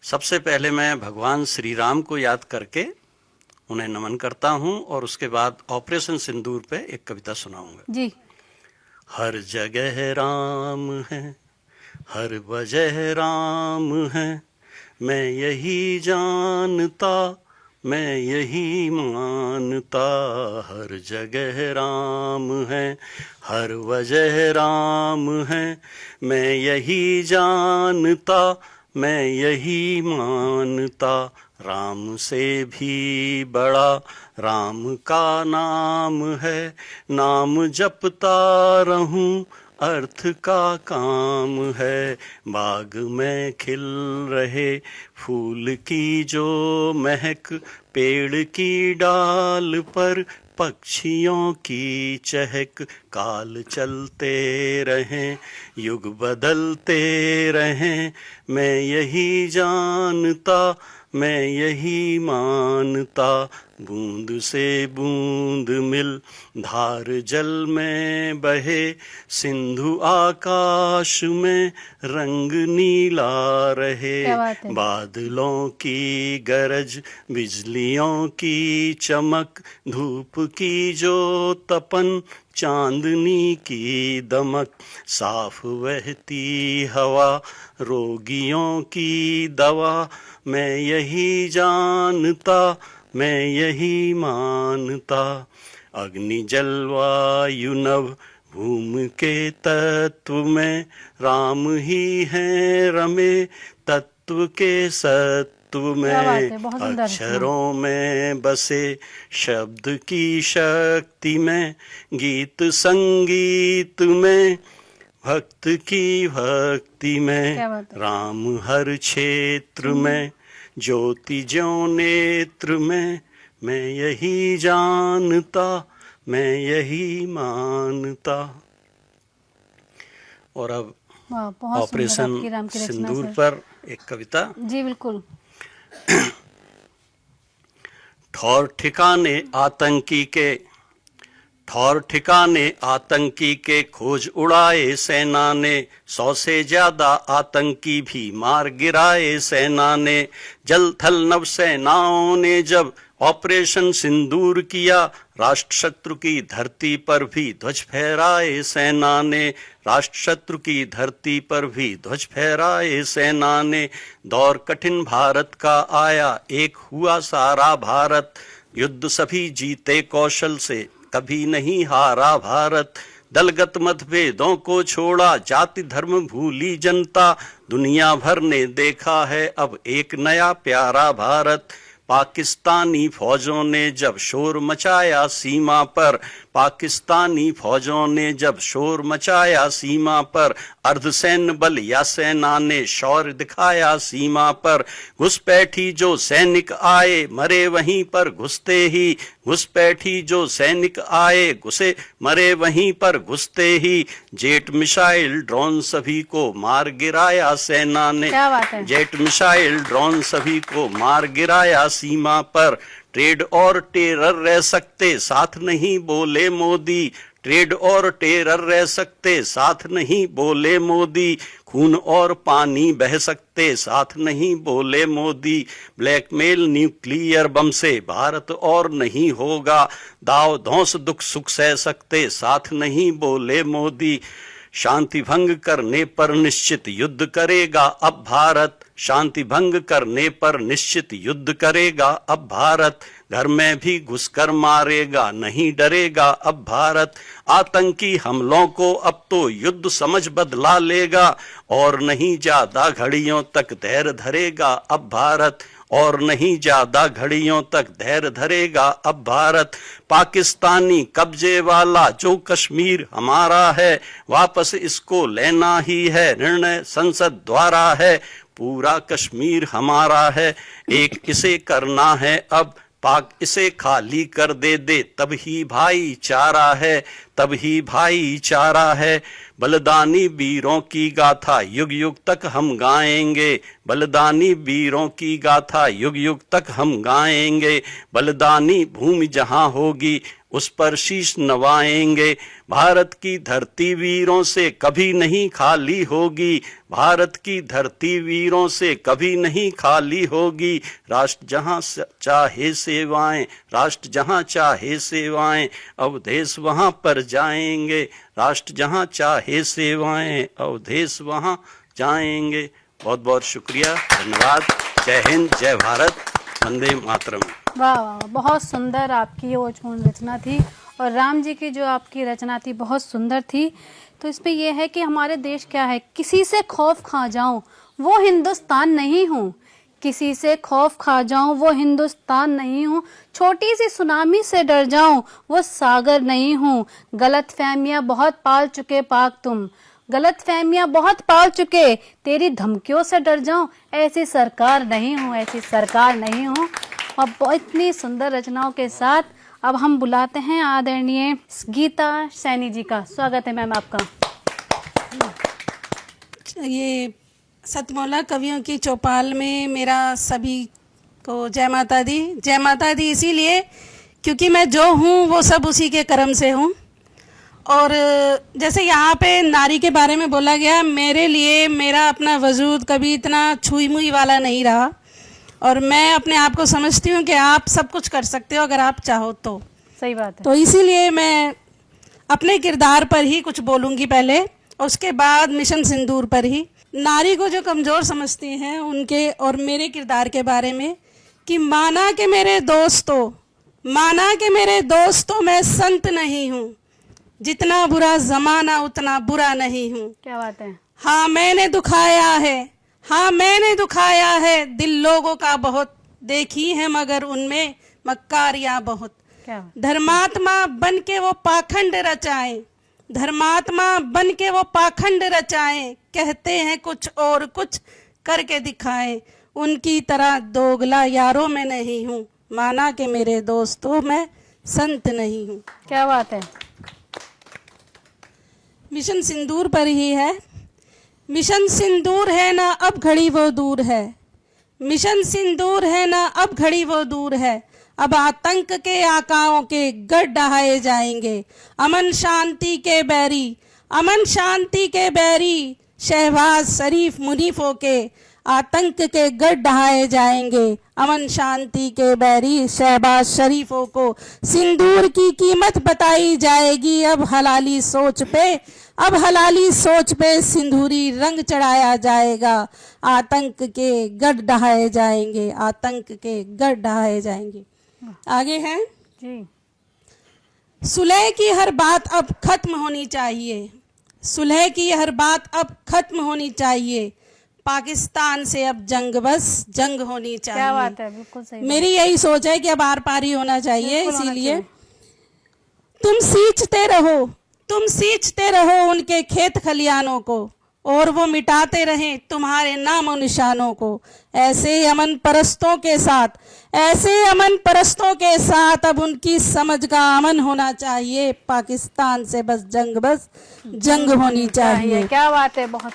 सबसे पहले मैं भगवान श्री राम को याद करके उन्हें नमन करता हूं, और उसके बाद ऑपरेशन सिंदूर पे एक कविता सुनाऊंगा जी। हर जगह राम है, हर वजह राम है, मैं यही जानता, मैं यही मानता। हर जगह राम है, हर वजह राम है, मैं यही जानता, मैं यही मानता। राम से भी बड़ा राम का नाम है, नाम जपता रहूं अर्थ का काम है। बाग में खिल रहे फूल की जो महक, पेड़ की डाल पर पक्षियों की चहक। काल चलते रहें, युग बदलते रहें, मैं यही जानता, मैं यही मानता। बूंद से बूंद मिल धार जल में बहे, सिंधु आकाश में रंग नीला रहे। बादलों की गरज, बिजलियों की चमक, धूप की जो तपन, चांदनी की दमक। साफ बहती हवा, रोगियों की दवा, मैं यही जानता, मैं यही मानता। अग्नि जल वायु नभ भूमि के तत्व में राम ही है रमे तत्व के सत्व क्या बात है, में बहुत सुंदर। अक्षरों में बसे शब्द की शक्ति में गीत संगीत में भक्त की भक्ति क्या में बात है। राम हर क्षेत्र में ज्योति ज्यों नेत्र में मैं यही जानता मैं यही मानता। और अब वाह, बहुत सुंदर ऑपरेशन आपकी राम की रचना, सिंदूर सर। पर एक कविता। जी बिल्कुल। ठौर ठिकाने आतंकी के खोज उड़ाए सेना ने 100 से ज्यादा आतंकी भी मार गिराए सेना ने। जल थल नभ सेनाओं ने जब ऑपरेशन सिंदूर किया राष्ट्र शत्रु की धरती पर भी ध्वज फहराए सेना ने। राष्ट्र शत्रु की धरती पर भी ध्वज फहराए सेना ने। दौर कठिन भारत का आया एक हुआ सारा भारत युद्ध सभी जीते कौशल से कभी नहीं हारा भारत। दलगत मतभेदों को छोड़ा जाति धर्म भूली जनता दुनिया भर ने देखा है अब एक नया प्यारा भारत। पाकिस्तानी फौजों ने जब शोर मचाया सीमा पर पाकिस्तानी फौजों ने जब शोर मचाया सीमा पर अर्धसैन्य बल या सेना ने शौर्य दिखाया सीमा पर। घुसपैठी जो सैनिक आए मरे वहीं पर घुसते ही घुसपैठी जो सैनिक आए घुसे मरे वहीं पर घुसते ही। जेट मिसाइल ड्रोन सभी को मार गिराया सेना ने। क्या बात है। जेट मिसाइल ड्रोन सभी को मार गिराया सीमा पर। ट्रेड और टेरर रह सकते साथ नहीं बोले मोदी ट्रेड और टेरर रह सकते साथ नहीं बोले मोदी। खून और पानी बह सकते साथ नहीं बोले मोदी। ब्लैकमेल न्यूक्लियर बम से भारत और नहीं होगा दाव धौंस दुख सुख सह सकते साथ नहीं बोले मोदी। शांति भंग करने पर निश्चित युद्ध करेगा अब भारत शांति भंग करने पर निश्चित युद्ध करेगा अब भारत। घर में भी घुसकर मारेगा नहीं डरेगा अब भारत। आतंकी हमलों को अब तो युद्ध समझ बदला लेगा और नहीं ज्यादा घड़ियों तक धैर्य धरेगा अब भारत और नहीं ज्यादा घड़ियों तक धैर्य धरेगा अब भारत। पाकिस्तानी कब्जे वाला जो कश्मीर हमारा है वापस इसको लेना ही है निर्णय संसद द्वारा है। पूरा कश्मीर हमारा है एक इसे करना है अब पाक इसे खाली कर दे तब ही भाईचारा है तब ही भाईचारा है। बलिदानी वीरों की गाथा युग युग तक हम गाएंगे बलिदानी वीरों की गाथा युग युग तक हम गाएंगे। बलिदानी भूमि जहां होगी उस पर शीश नवाएंगे। भारत की धरती वीरों से कभी नहीं खाली होगी भारत की धरती वीरों से कभी नहीं खाली होगी। राष्ट्र जहां चाहे सेवाएं राष्ट्र जहां चाहे सेवाएं अवधेश वहां पर जाएंगे राष्ट्र जहां चाहे सेवाएं अवधेश वहां जाएंगे। बहुत बहुत शुक्रिया धन्यवाद। जय हिंद जय भारत वंदे मातरम। वाह वाह, बहुत सुंदर आपकी वो रचना थी और राम जी की जो आपकी रचना थी बहुत सुंदर थी। तो इस पे ये है कि हमारे देश क्या है, किसी से खौफ खा जाऊं वो हिंदुस्तान नहीं हूँ किसी से खौफ खा जाऊं वो हिंदुस्तान नहीं हूँ। छोटी सी सुनामी से डर जाऊं वो सागर नहीं हूँ। गलत फहमियाँ बहुत पाल चुके पाक तुम गलत फहमियाँ बहुत पाल चुके तेरी धमकियों से डर जाऊं ऐसी सरकार नहीं हूँ ऐसी सरकार नहीं हूँ। और इतनी सुंदर रचनाओं के साथ अब हम बुलाते हैं आदरणीय गीता सैनी जी का। स्वागत है मैम आपका। ये सतमौला कवियों की चौपाल में मेरा सभी को जय माता दी। जय माता दी इसीलिए क्योंकि मैं जो हूँ वो सब उसी के कर्म से हूँ। और जैसे यहाँ पे नारी के बारे में बोला गया, मेरे लिए मेरा अपना वजूद कभी इतना छुई मुई वाला नहीं रहा और मैं अपने आप को समझती हूँ कि आप सब कुछ कर सकते हो अगर आप चाहो तो। सही बात है। तो इसीलिए मैं अपने किरदार पर ही कुछ बोलूँगी पहले, उसके बाद मिशन सिंदूर पर ही। नारी को जो कमज़ोर समझती हैं उनके और मेरे किरदार के बारे में कि माना कि मेरे दोस्तों माना कि मेरे दोस्तों मैं संत नहीं हूँ, जितना बुरा जमाना उतना बुरा नहीं हूँ। क्या बात है। हाँ मैंने दुखाया है, हाँ मैंने दुखाया है, दिल लोगों का बहुत, देखी है मगर उनमें मक्कारियां बहुत। क्या बात। धर्मात्मा बन के वो पाखंड रचाएं, धर्मात्मा बन के वो पाखंड रचाएं, कहते हैं कुछ और कुछ करके दिखाएं, उनकी तरह दोगला यारों में नहीं हूँ, माना कि मेरे दोस्तों मैं संत नहीं हूँ। क्या बात है। मिशन सिंदूर पर ही है। मिशन सिंदूर है ना अब घड़ी वो दूर है, मिशन सिंदूर है ना अब घड़ी वो दूर है, अब आतंक के आकाओं के गढ़ ढहाए जाएंगे, अमन शांति के बैरी, अमन शांति के बैरी, शहबाज शरीफ मुनीफों के आतंक के गढ़ ढहाए जाएंगे, अमन शांति के बैरी, शहबाज शरीफों को सिंदूर की कीमत बताई जाएगी, अब हलाली सोच पे, अब हलाली सोच पे सिंदूरी रंग चढ़ाया जाएगा, आतंक के गढ़ ढहाए जाएंगे, आतंक के गढ़ ढहाए जाएंगे। आगे है जी। सुलह की हर बात अब खत्म होनी चाहिए, सुलह की हर बात अब खत्म होनी चाहिए, पाकिस्तान से अब जंग बस जंग होनी चाहिए। क्या बात है, बिल्कुल सही। मेरी यही सोच है कि अब आर पारी होना चाहिए, इसीलिए तुम सींचते रहो, तुम सींचते रहो उनके खेत खलियानों को, और वो मिटाते रहें तुम्हारे नाम और निशानों को, ऐसे अमन परस्तों के साथ, ऐसे अमन परस्तों के साथ अब उनकी समझ का अमन होना चाहिए, पाकिस्तान से बस जंग होनी चाहिए। क्या बात है। बहुत।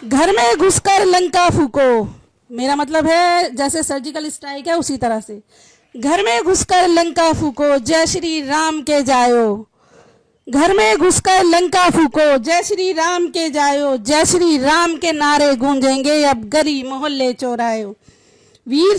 घर में घुसकर लंका फूको, मेरा मतलब है जैसे सर्जिकल स्ट्राइक है उसी तरह से, घर में घुसकर लंका फूको, जय श्री राम के जायो, घर में घुसकर लंका फूको, जय श्री राम के जायो, जय श्री राम के नारे गूंजेंगे अब गली मोहल्ले चौरायो, वीर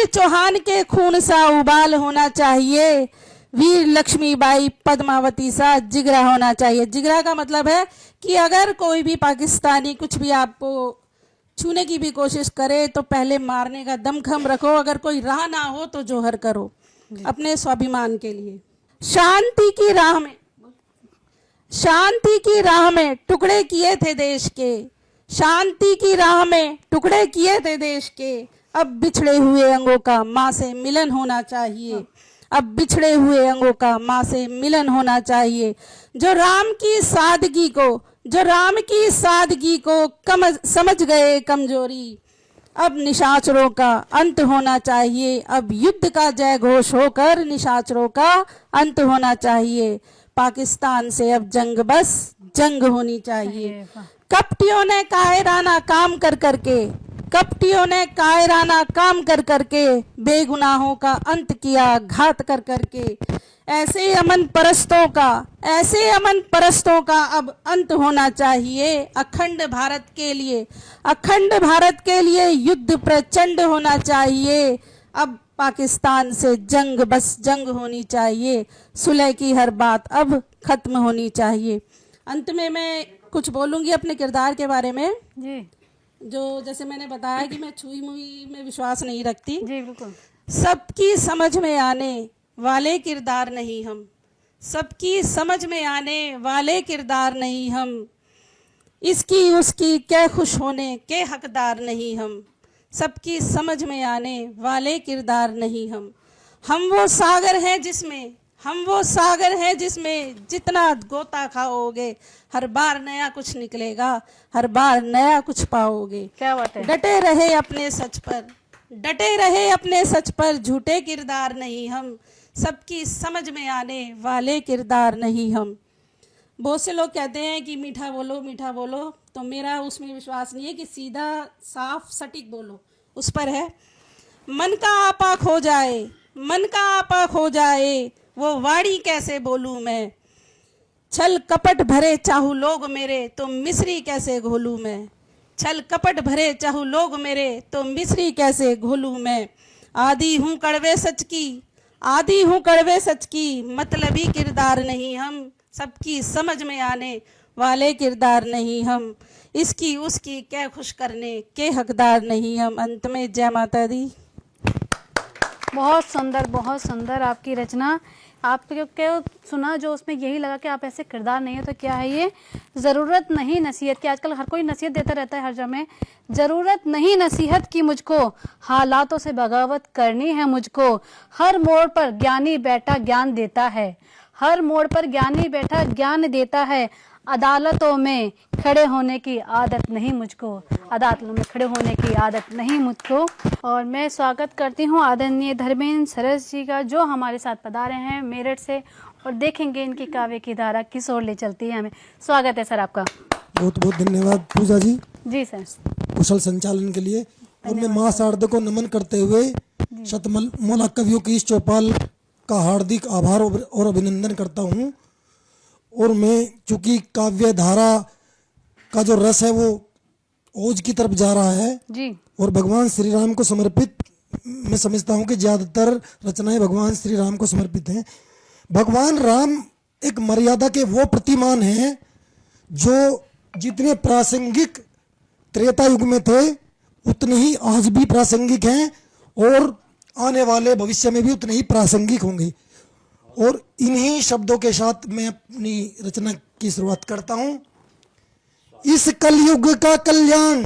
चौहान के खून सा उबाल होना चाहिए, वीर लक्ष्मीबाई पद्मावती सा जिगरा होना चाहिए। जिगरा का मतलब है कि अगर कोई भी पाकिस्तानी कुछ भी आपको छूने की भी कोशिश करे तो पहले मारने का दमखम रखो, अगर कोई राह ना हो तो जोहर करो अपने स्वाभिमान के लिए। शांति की राह में टुकड़े किए थे देश के, शांति की राह में टुकड़े किए थे देश के, अब बिछड़े हुए अंगों का माँ से मिलन होना चाहिए, अब बिछड़े हुए अंगों का माँ से मिलन होना चाहिए, जो राम की सादगी को समझ गए कमजोरी, अब निशाचरों का अंत होना चाहिए, अब युद्ध का जय घोष होकर निशाचरों का अंत होना चाहिए, पाकिस्तान से अब जंग बस जंग होनी चाहिए। कपटियों ने कायराना काम कर करके बेगुनाहों का अंत किया घात कर करके, ऐसे अमन परस्तों का अब अंत होना चाहिए, अखंड भारत के लिए युद्ध प्रचंड होना चाहिए, अब पाकिस्तान से जंग बस जंग होनी चाहिए, सुलह की हर बात अब खत्म होनी चाहिए। अंत में मैं कुछ बोलूंगी अपने किरदार के बारे में जी, जो जैसे मैंने बताया कि मैं छुई मुई में विश्वास नहीं रखती। जी बिल्कुल। सबकी समझ में आने वाले किरदार नहीं हम, सबकी समझ में आने वाले किरदार नहीं हम, इसकी उसकी क्या खुश होने के हकदार नहीं हम, सबकी समझ में आने वाले किरदार नहीं हम वो सागर हैं जिसमें जितना गोता खाओगे हर बार नया कुछ निकलेगा, हर बार नया कुछ पाओगे। क्या बात है। डटे रहे अपने सच पर झूठे किरदार नहीं हम, सबकी समझ में आने वाले किरदार नहीं हम। बहुत से लोग कहते हैं कि मीठा बोलो, तो मेरा उसमें विश्वास नहीं है कि सीधा साफ सटीक बोलो, उस पर है। मन का आपा खो जाए वो वाणी कैसे बोलूं मैं, छल कपट भरे चाहू लोग मेरे तो मिश्री कैसे घोलूं मैं, छल कपट भरे चाहू लोग मेरे तो मिश्री कैसे घोलूं मैं, आदि हूँ कड़वे सच की मतलबी किरदार नहीं हम, सबकी समझ में आने वाले किरदार नहीं हम, इसकी उसकी क्या खुश करने के हकदार नहीं हम। अंत में जय माता दी। बहुत सुंदर आपकी रचना। आपके सुना जो उसमें यही लगा कि आप ऐसे किरदार नहीं है तो क्या है ये, ज़रूरत नहीं नसीहत की। आजकल हर कोई नसीहत देता रहता है हर जगह। ज़रूरत नहीं नसीहत की मुझको, हालातों से बगावत करनी है मुझको। हर मोड़ पर ज्ञानी बैठा ज्ञान देता है, हर मोड़ पर ज्ञानी बैठा ज्ञान देता है। अदालतों में खड़े होने की आदत नहीं मुझको, अदालतों में खड़े होने की आदत नहीं मुझको। और मैं स्वागत करती हूँ आदरणीय धर्मेंद्र सरस जी का, जो हमारे साथ पधारे हैं मेरठ से, और देखेंगे इनकी काव्य की धारा किस ओर ले चलती है हमें। स्वागत है सर आपका। बहुत बहुत धन्यवाद पूजा जी। जी सर। कुशल संचालन के लिए। और मैं माँ शारदा को नमन करते हुए शतमौला कवियों की इस चौपाल का हार्दिक आभार और अभिनंदन करता हूँ। और मैं चूंकि काव्य धारा का जो रस है वो ओज की तरफ जा रहा है जी, और भगवान श्री राम को समर्पित, मैं समझता हूँ कि ज़्यादातर रचनाएं भगवान श्री राम को समर्पित हैं। भगवान राम एक मर्यादा के वो प्रतिमान हैं जो जितने प्रासंगिक त्रेता युग में थे उतने ही आज भी प्रासंगिक हैं और आने वाले भविष्य में भी उतने ही प्रासंगिक होंगे। और इन्हीं शब्दों के साथ मैं अपनी रचना की शुरुआत करता हूँ। इस कलयुग का कल्याण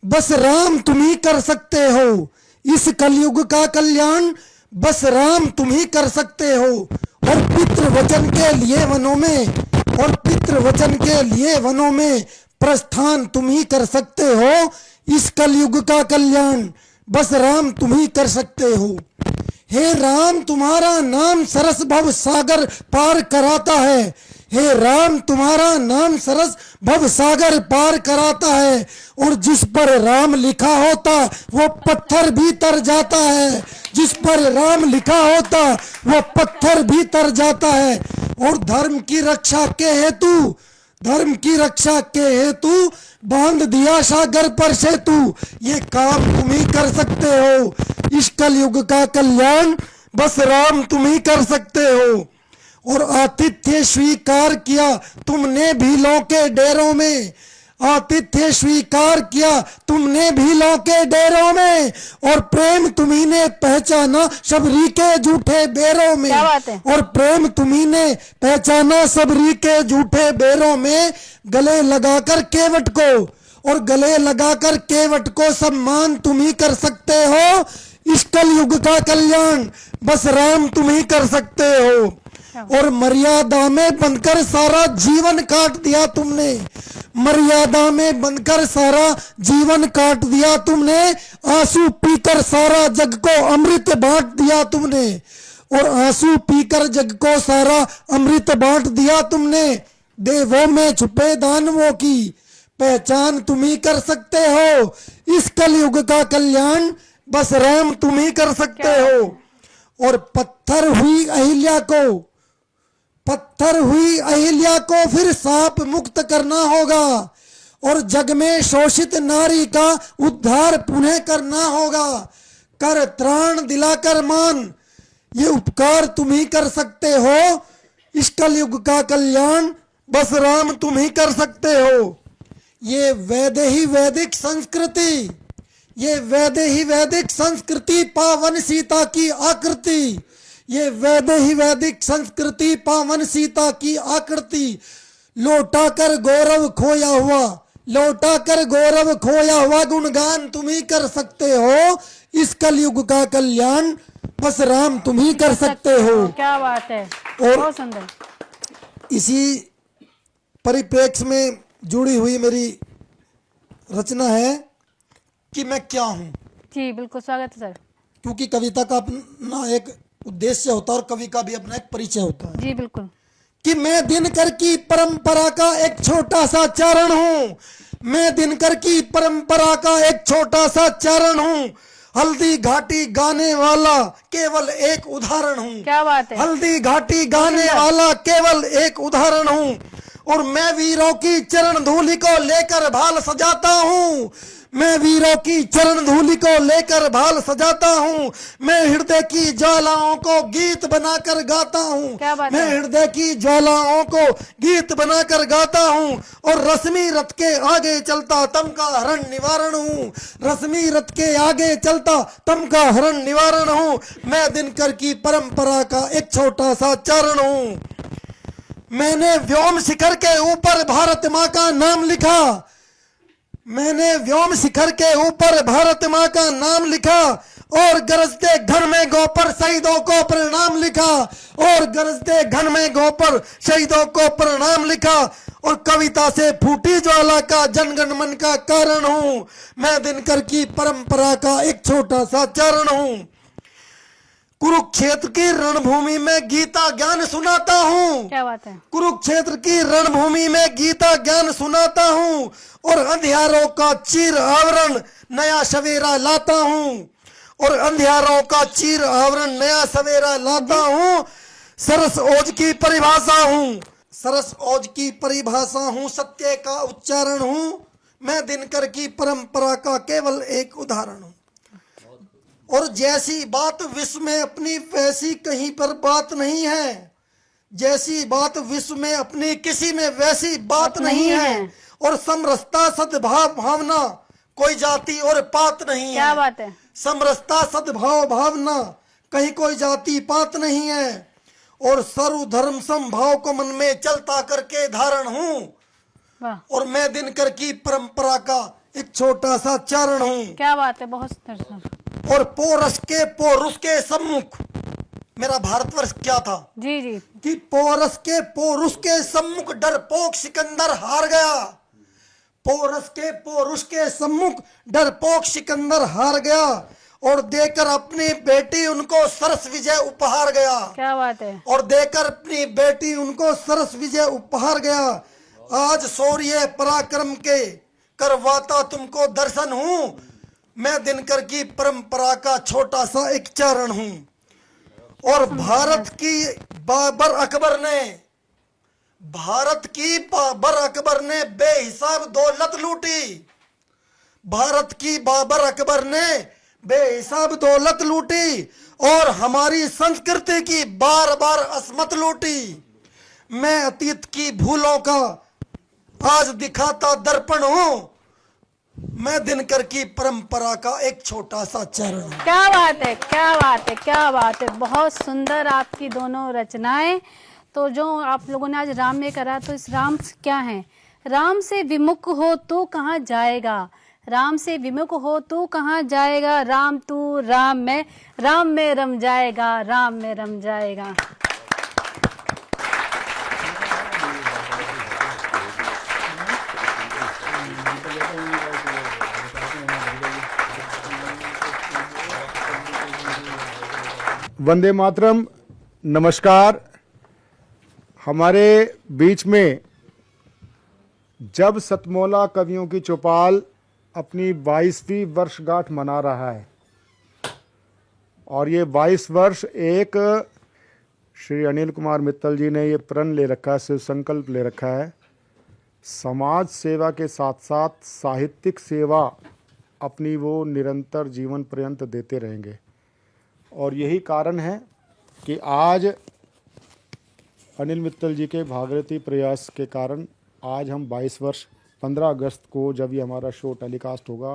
बस राम तुम ही कर सकते हो, इस कलयुग का कल्याण बस राम तुम ही कर सकते हो। और पितृ वचन के लिए वनों में, और पितृ वचन के लिए वनों में प्रस्थान तुम ही कर सकते हो। इस कलयुग का कल्याण बस राम तुम ही कर सकते हो। हे राम तुम्हारा नाम सरस भव सागर पार कराता है, हे राम तुम्हारा नाम सरस भव सागर पार कराता है। और जिस पर राम लिखा होता वो पत्थर भी तर जाता है, जिस पर राम लिखा होता वो पत्थर भी तर जाता है। और धर्म की रक्षा के हेतु, धर्म की रक्षा के हेतु बांध दिया सागर पर सेतु। ये काम तुम ही कर सकते हो, इस कलयुग का कल्याण बस राम तुम ही कर सकते हो। और आतिथ्य स्वीकार किया तुमने भीलों के डेरों में, आतिथ्य स्वीकार किया तुमने भीलों के डेरों में। और प्रेम तुम्ही ने पहचाना सबरी के झूठे बेरों में, और प्रेम तुम्ही ने पहचाना सबरी के झूठे बेरों में। गले लगाकर केवट को, और गले लगाकर केवट को सम्मान तुम ही कर सकते हो। इस कलयुग का कल्याण बस राम तुम ही कर सकते हो। और मर्यादा में बंधकर सारा जीवन काट दिया तुमने, मर्यादा में बंधकर सारा जीवन काट दिया तुमने। आंसू पीकर सारा जग को अमृत बांट दिया तुमने, और आंसू पीकर जग को सारा अमृत बांट दिया तुमने। देवों में छुपे दानवों की पहचान तुम ही कर सकते हो। इस कलयुग का कल्याण बस राम तुम ही कर सकते हो। और पत्थर हुई अहिल्या को, पत्थर हुई अहिल्या को फिर सांप मुक्त करना होगा। और जग में शोषित नारी का उद्धार पुनः करना होगा। कर त्राण दिलाकर मान, ये उपकार तुम ही कर सकते हो। इस कलयुग का कल्याण बस राम तुम ही कर सकते हो। ये वैद ही वैदिक संस्कृति, ये वैद ही वैदिक संस्कृति पावन सीता की आकृति, ये वैद ही वैदिक संस्कृति पावन सीता की आकृति। लौटा कर गौरव खोया हुआ, लौटा कर गौरव खोया हुआ गुणगान तुम ही कर सकते हो। इस कलयुग का कल्याण बस राम तुम ही कर सकते हो। क्या बात है, और बहुत सुंदर। इसी परिप्रेक्ष्य में जुड़ी हुई मेरी रचना है कि मैं क्या हूँ। जी बिल्कुल, स्वागत है सर। क्योंकि कविता का अपना एक उद्देश्य होता है और कवि का भी अपना एक परिचय होता है। जी बिल्कुल। कि मैं दिनकर की परंपरा का एक छोटा सा चरण हूँ, मैं दिनकर की परंपरा का एक छोटा सा चरण हूँ। हल्दी घाटी गाने वाला केवल एक उदाहरण हूँ। क्या बात है। हल्दी घाटी गाने वाला केवल एक उदाहरण हूँ। और मैं वीरों की चरण धूलि को लेकर भाल सजाता हूँ, मैं वीरों की चरण धूलि को लेकर भाल सजाता हूँ, मैं हृदय की ज्वालाओं को गीत बनाकर गाता हूँ, मैं हृदय की ज्वालाओं को गीत बनाकर गाता हूँ, और रश्मि रथ के आगे चलता तम का हरण निवारण हूँ, रश्मि रथ के आगे चलता तम का हरण निवारण हूँ, मैं दिनकर की परंपरा का एक छोटा सा चरण हूँ। मैंने व्योम शिखर के ऊपर भारत माँ का नाम लिखा, मैंने व्योम शिखर के ऊपर भारत माँ का नाम लिखा, और गरजते घन में गौ पर शहीदों को प्रणाम लिखा, और गरजते घन में गौ पर शहीदों को प्रणाम लिखा, और कविता से फूटी ज्वाला का जनगण मन का कारण हूँ, मैं दिनकर की परंपरा का एक छोटा सा चरण हूँ। कुरुक्षेत्र की रणभूमि में गीता ज्ञान सुनाता हूँ, क्या बात है। कुरुक्षेत्र की रणभूमि में गीता ज्ञान सुनाता हूँ, और अंधियारों का चीर आवरण नया सवेरा लाता हूँ, और अंधियारों का चीर आवरण नया सवेरा लाता हूँ। सरस ओज की परिभाषा हूँ, सरस ओज की परिभाषा हूँ, सत्य का उच्चारण हूँ, मैं दिनकर की परंपरा का केवल एक उदाहरण हूँ। और जैसी बात विश्व में अपनी वैसी कहीं पर बात नहीं है, जैसी बात विश्व में अपनी किसी में वैसी बात नहीं है, और समरसता सद्भाव भावना कोई जाति और पात नहीं है। क्या बात है। समरसता सद्भाव भावना कहीं कोई जाति पात नहीं है, और सर्व धर्म समभाव को मन में चलता करके धारण हूँ, और मैं दिनकर की परंपरा का एक छोटा सा चरण हूँ। क्या बात है, बहुत सुंदर। और पोरस के पोरुष के सम्मुख, मेरा भारतवर्ष क्या था जी जी, कि पोरस के पोरुष के सम्मुख डरपोक सिकंदर हार गया, पोरस के पोरुष के सम्मुख डरपोक सिकंदर हार गया, और देकर अपनी बेटी उनको सरस विजय उपहार गया। क्या बात है। और देकर अपनी बेटी उनको सरस विजय उपहार गया। आज शौर्य पराक्रम के करवाता तुमको दर्शन हूँ, मैं दिनकर की परंपरा का छोटा सा एक चरण हूँ। और भारत की बाबर अकबर ने, भारत की बाबर अकबर ने बेहिसाब दौलत लूटी, भारत की बाबर अकबर ने बेहिसाब दौलत लूटी, और हमारी संस्कृति की बार बार असमत लूटी। मैं अतीत की भूलों का आज दिखाता दर्पण हूँ, मैं दिनकर की परंपरा का एक छोटा सा चरण हूँ। क्या बात है, क्या बात है, क्या बात है। बहुत सुंदर आपकी दोनों रचनाएं। तो जो आप लोगों ने आज राम में करा, तो इस राम क्या है। राम से विमुख हो तो कहाँ जाएगा, राम से विमुख हो तो कहाँ जाएगा, राम तू राम में रम जाएगा, राम में रम जाएगा। वंदे मातरम। नमस्कार। हमारे बीच में जब सतमौला कवियों की चौपाल अपनी 22वीं वर्षगांठ मना रहा है, और ये 22 वर्ष एक श्री अनिल कुमार मित्तल जी ने ये प्रण ले रखा है, शिव संकल्प ले रखा है, समाज सेवा के साथ साथ साहित्यिक सेवा अपनी वो निरंतर जीवन पर्यंत देते रहेंगे। और यही कारण है कि आज अनिल मित्तल जी के भागीरथी प्रयास के कारण आज हम 22 वर्ष 15 अगस्त को जब ये हमारा शो टेलीकास्ट होगा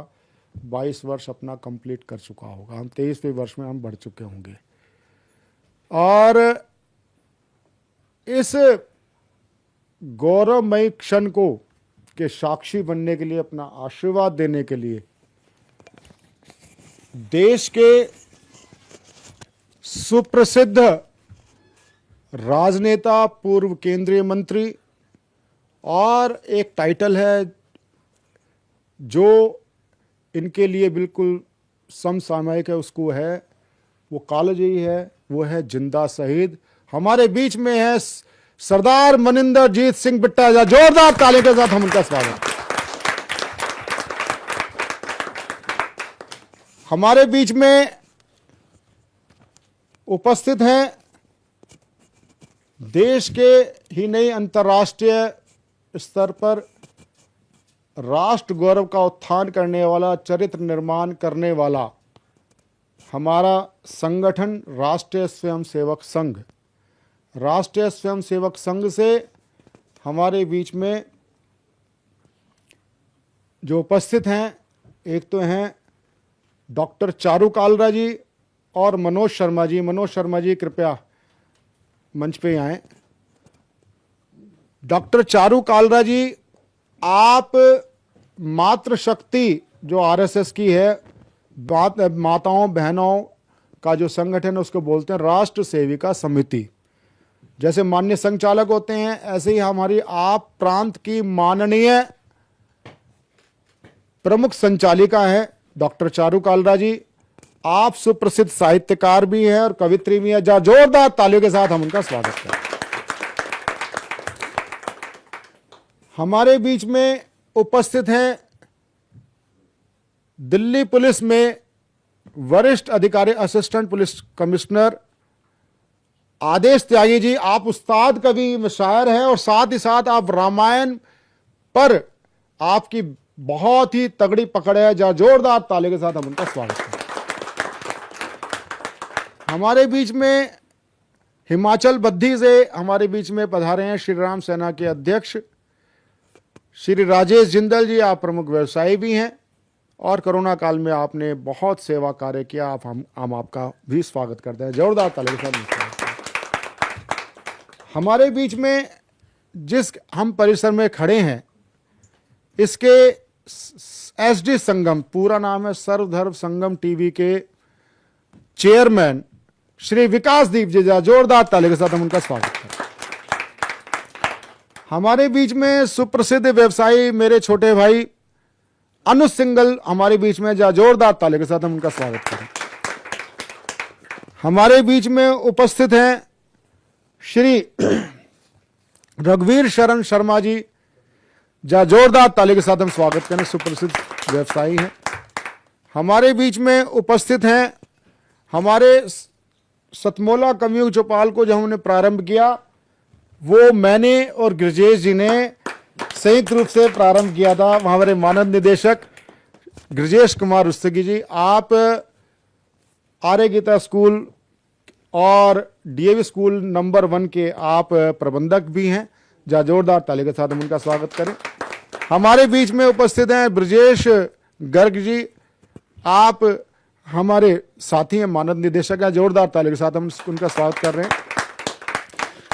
22 वर्ष अपना कंप्लीट कर चुका होगा। हम 23वें वर्ष में हम बढ़ चुके होंगे। और इस गौरवमयी क्षण को के साक्षी बनने के लिए, अपना आशीर्वाद देने के लिए देश के सुप्रसिद्ध राजनेता, पूर्व केंद्रीय मंत्री, और एक टाइटल है जो इनके लिए बिल्कुल समसामयिक है, उसको है वो कालजयी है, वो है जिंदा शहीद। हमारे बीच में है सरदार मनिंदरजीत सिंह बिट्टा। जोरदार ताली के साथ हम उनका स्वागत। हमारे बीच में उपस्थित हैं देश के ही नहीं अंतर्राष्ट्रीय स्तर पर राष्ट्र गौरव का उत्थान करने वाला, चरित्र निर्माण करने वाला हमारा संगठन राष्ट्रीय स्वयंसेवक संघ। राष्ट्रीय स्वयंसेवक संघ से हमारे बीच में जो उपस्थित हैं, एक तो हैं डॉक्टर चारू कालरा जी और मनोज शर्मा जी। मनोज शर्मा जी कृपया मंच पे आएं। डॉक्टर चारू कालरा जी, आप मातृशक्ति जो आरएसएस की है, माताओं बहनों का जो संगठन है उसको बोलते हैं राष्ट्र सेविका समिति। जैसे माननीय संचालक होते हैं, ऐसे ही हमारी आप प्रांत की माननीय प्रमुख संचालिका है डॉक्टर चारू कालरा जी। आप सुप्रसिद्ध साहित्यकार भी हैं और कवित्री भी हैं। जोरदार तालियों के साथ हम उनका स्वागत करें। हमारे बीच में उपस्थित हैं दिल्ली पुलिस में वरिष्ठ अधिकारी, असिस्टेंट पुलिस कमिश्नर आदेश त्यागी जी। आप उस्ताद कवि शायर हैं और साथ ही साथ आप रामायण पर आपकी बहुत ही तगड़ी पकड़ है। जोरदार ताली के साथ हम उनका स्वागत करें। हमारे बीच में हिमाचल बद्दी से हमारे बीच में पधारे हैं श्री राम सेना के अध्यक्ष श्री राजेश जिंदल जी। आप प्रमुख व्यवसायी भी हैं और कोरोना काल में आपने बहुत सेवा कार्य किया। हम आपका भी स्वागत करते हैं। जोरदार ताली के साथ। हमारे बीच में जिस हम परिसर में खड़े हैं, इसके एसडी संगम, पूरा नाम है सर्वधर्म संगम टीवी के चेयरमैन श्री विकासदीप जी। जोरदार ताली के साथ हम उनका स्वागत करते हैं। हमारे बीच में सुप्रसिद्ध व्यवसायी मेरे छोटे भाई अनुज सिंगल हमारे बीच में। जोरदार ताली के साथ हम उनका स्वागत करें। हमारे बीच में उपस्थित हैं श्री रघुवीर शरण शर्मा जी। जोरदार ताली के साथ हम स्वागत करें, सुप्रसिद्ध व्यवसायी हैं। हमारे बीच में उपस्थित हैं हमारे सतमोला कवियों चौपाल को जो हमने प्रारंभ किया, वो मैंने और गिरजेश जी ने संयुक्त रूप से प्रारंभ किया था। हमारे मानद निदेशक गिरजेश कुमार रुस्तगी जी, आप आर्य गीता स्कूल और डीएवी स्कूल नंबर 1 के आप प्रबंधक भी हैं। जोरदार ताली के साथ हम उनका स्वागत करें। हमारे बीच में उपस्थित हैं ब्रजेश गर्ग जी, आप हमारे साथी हैं, मानद निदेशक हैं। जोरदार ताली के साथ हम उनका स्वागत कर रहे हैं।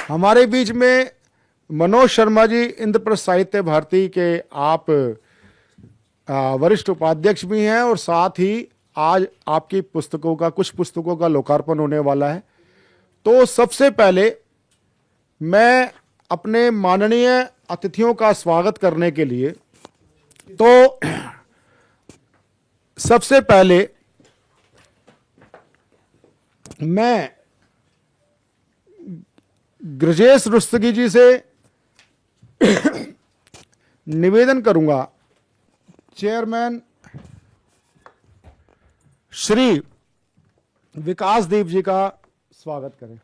हमारे बीच में मनोज शर्मा जी, इंद्रप्रस्थ साहित्य भारती के आप वरिष्ठ उपाध्यक्ष भी हैं और साथ ही आज आपकी पुस्तकों का, कुछ पुस्तकों का लोकार्पण होने वाला है। तो सबसे पहले मैं अपने माननीय अतिथियों का स्वागत करने के लिए, तो सबसे पहले मैं गिरजेश रुस्तगी जी से निवेदन करूंगा, चेयरमैन श्री विकासदीप जी का स्वागत करें।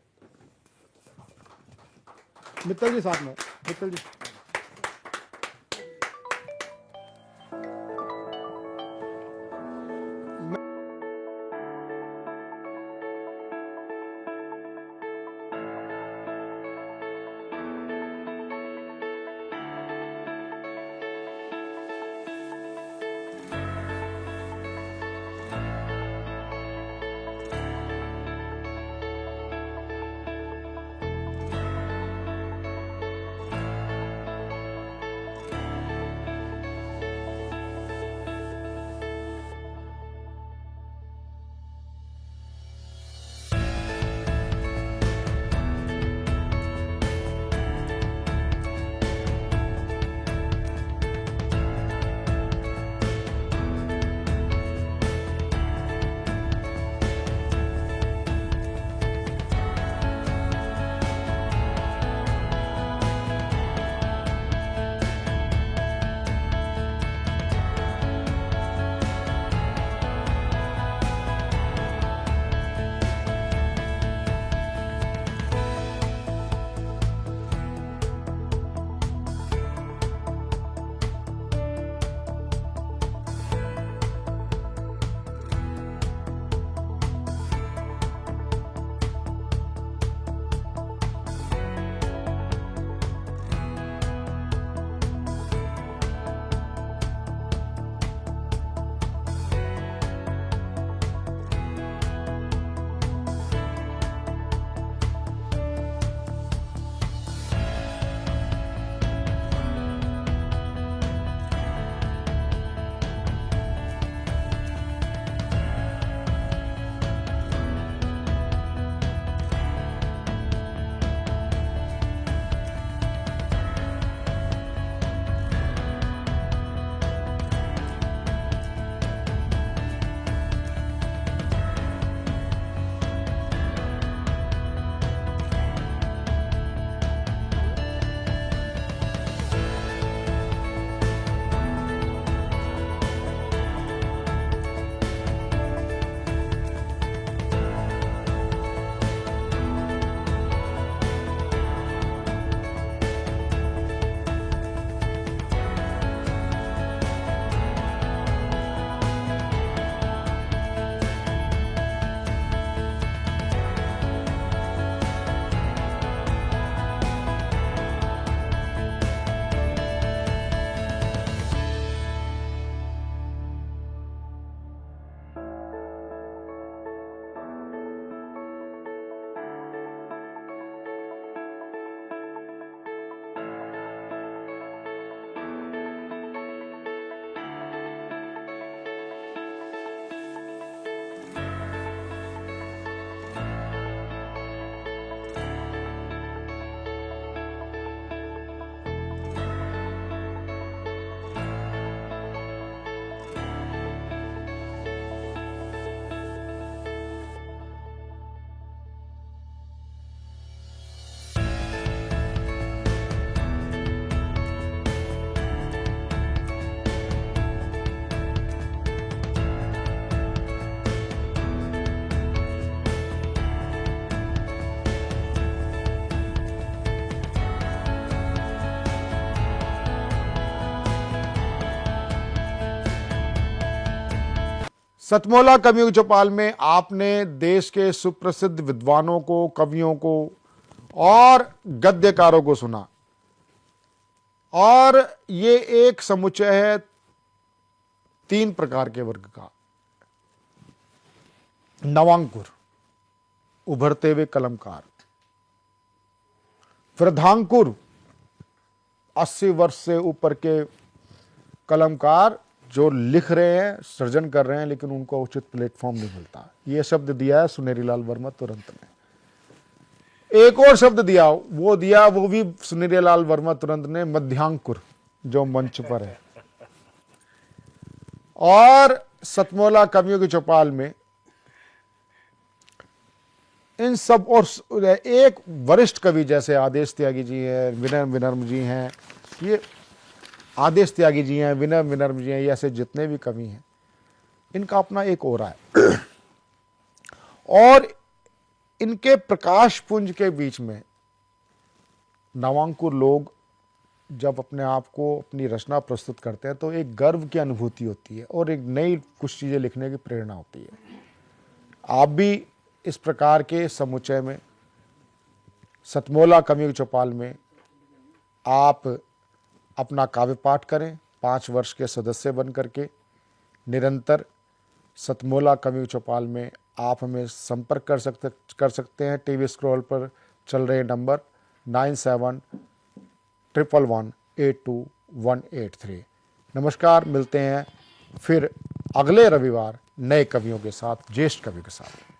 मित्तल जी साथ में, मित्तल जी। सतमोला कवियों की चौपाल में आपने देश के सुप्रसिद्ध विद्वानों को, कवियों को और गद्यकारों को सुना, और ये एक समुच्चय है 3 प्रकार के वर्ग का। नवांकुर, उभरते हुए कलमकार। वृद्धांकुर, 80 वर्ष से ऊपर के कलमकार जो लिख रहे हैं, सृजन कर रहे हैं, लेकिन उनको उचित प्लेटफॉर्म नहीं मिलता। यह शब्द दिया है सुनेरीलाल वर्मा तुरंत ने। एक और शब्द दिया, वो भी सुनेरीलाल वर्मा तुरंत ने, मध्यांकुर, जो मंच पर है। और सतमोला कवियों की चौपाल में इन सब, और एक वरिष्ठ कवि जैसे आदेश त्यागी जी हैं, विनय विनर्म जी हैं, ये आदेश त्यागी जी हैं, विनय विनर्म जी हैं, ऐसे जितने भी कवि हैं, इनका अपना एक ओरा है। और इनके प्रकाश पुंज के बीच में नवांकुर लोग जब अपने आप को, अपनी रचना प्रस्तुत करते हैं, तो एक गर्व की अनुभूति होती है और एक नई कुछ चीज़ें लिखने की प्रेरणा होती है। आप भी इस प्रकार के समुच्चय में, सतमोला कवियों की चौपाल में, आप अपना काव्य पाठ करें। 5 वर्ष के सदस्य बन करके निरंतर सतमोला कवियों की चौपाल में आप हमें संपर्क कर सकते हैं। टीवी स्क्रॉल पर चल रहे नंबर 9711182183। नमस्कार, मिलते हैं फिर अगले रविवार नए कवियों के साथ, ज्येष्ठ कवि के साथ।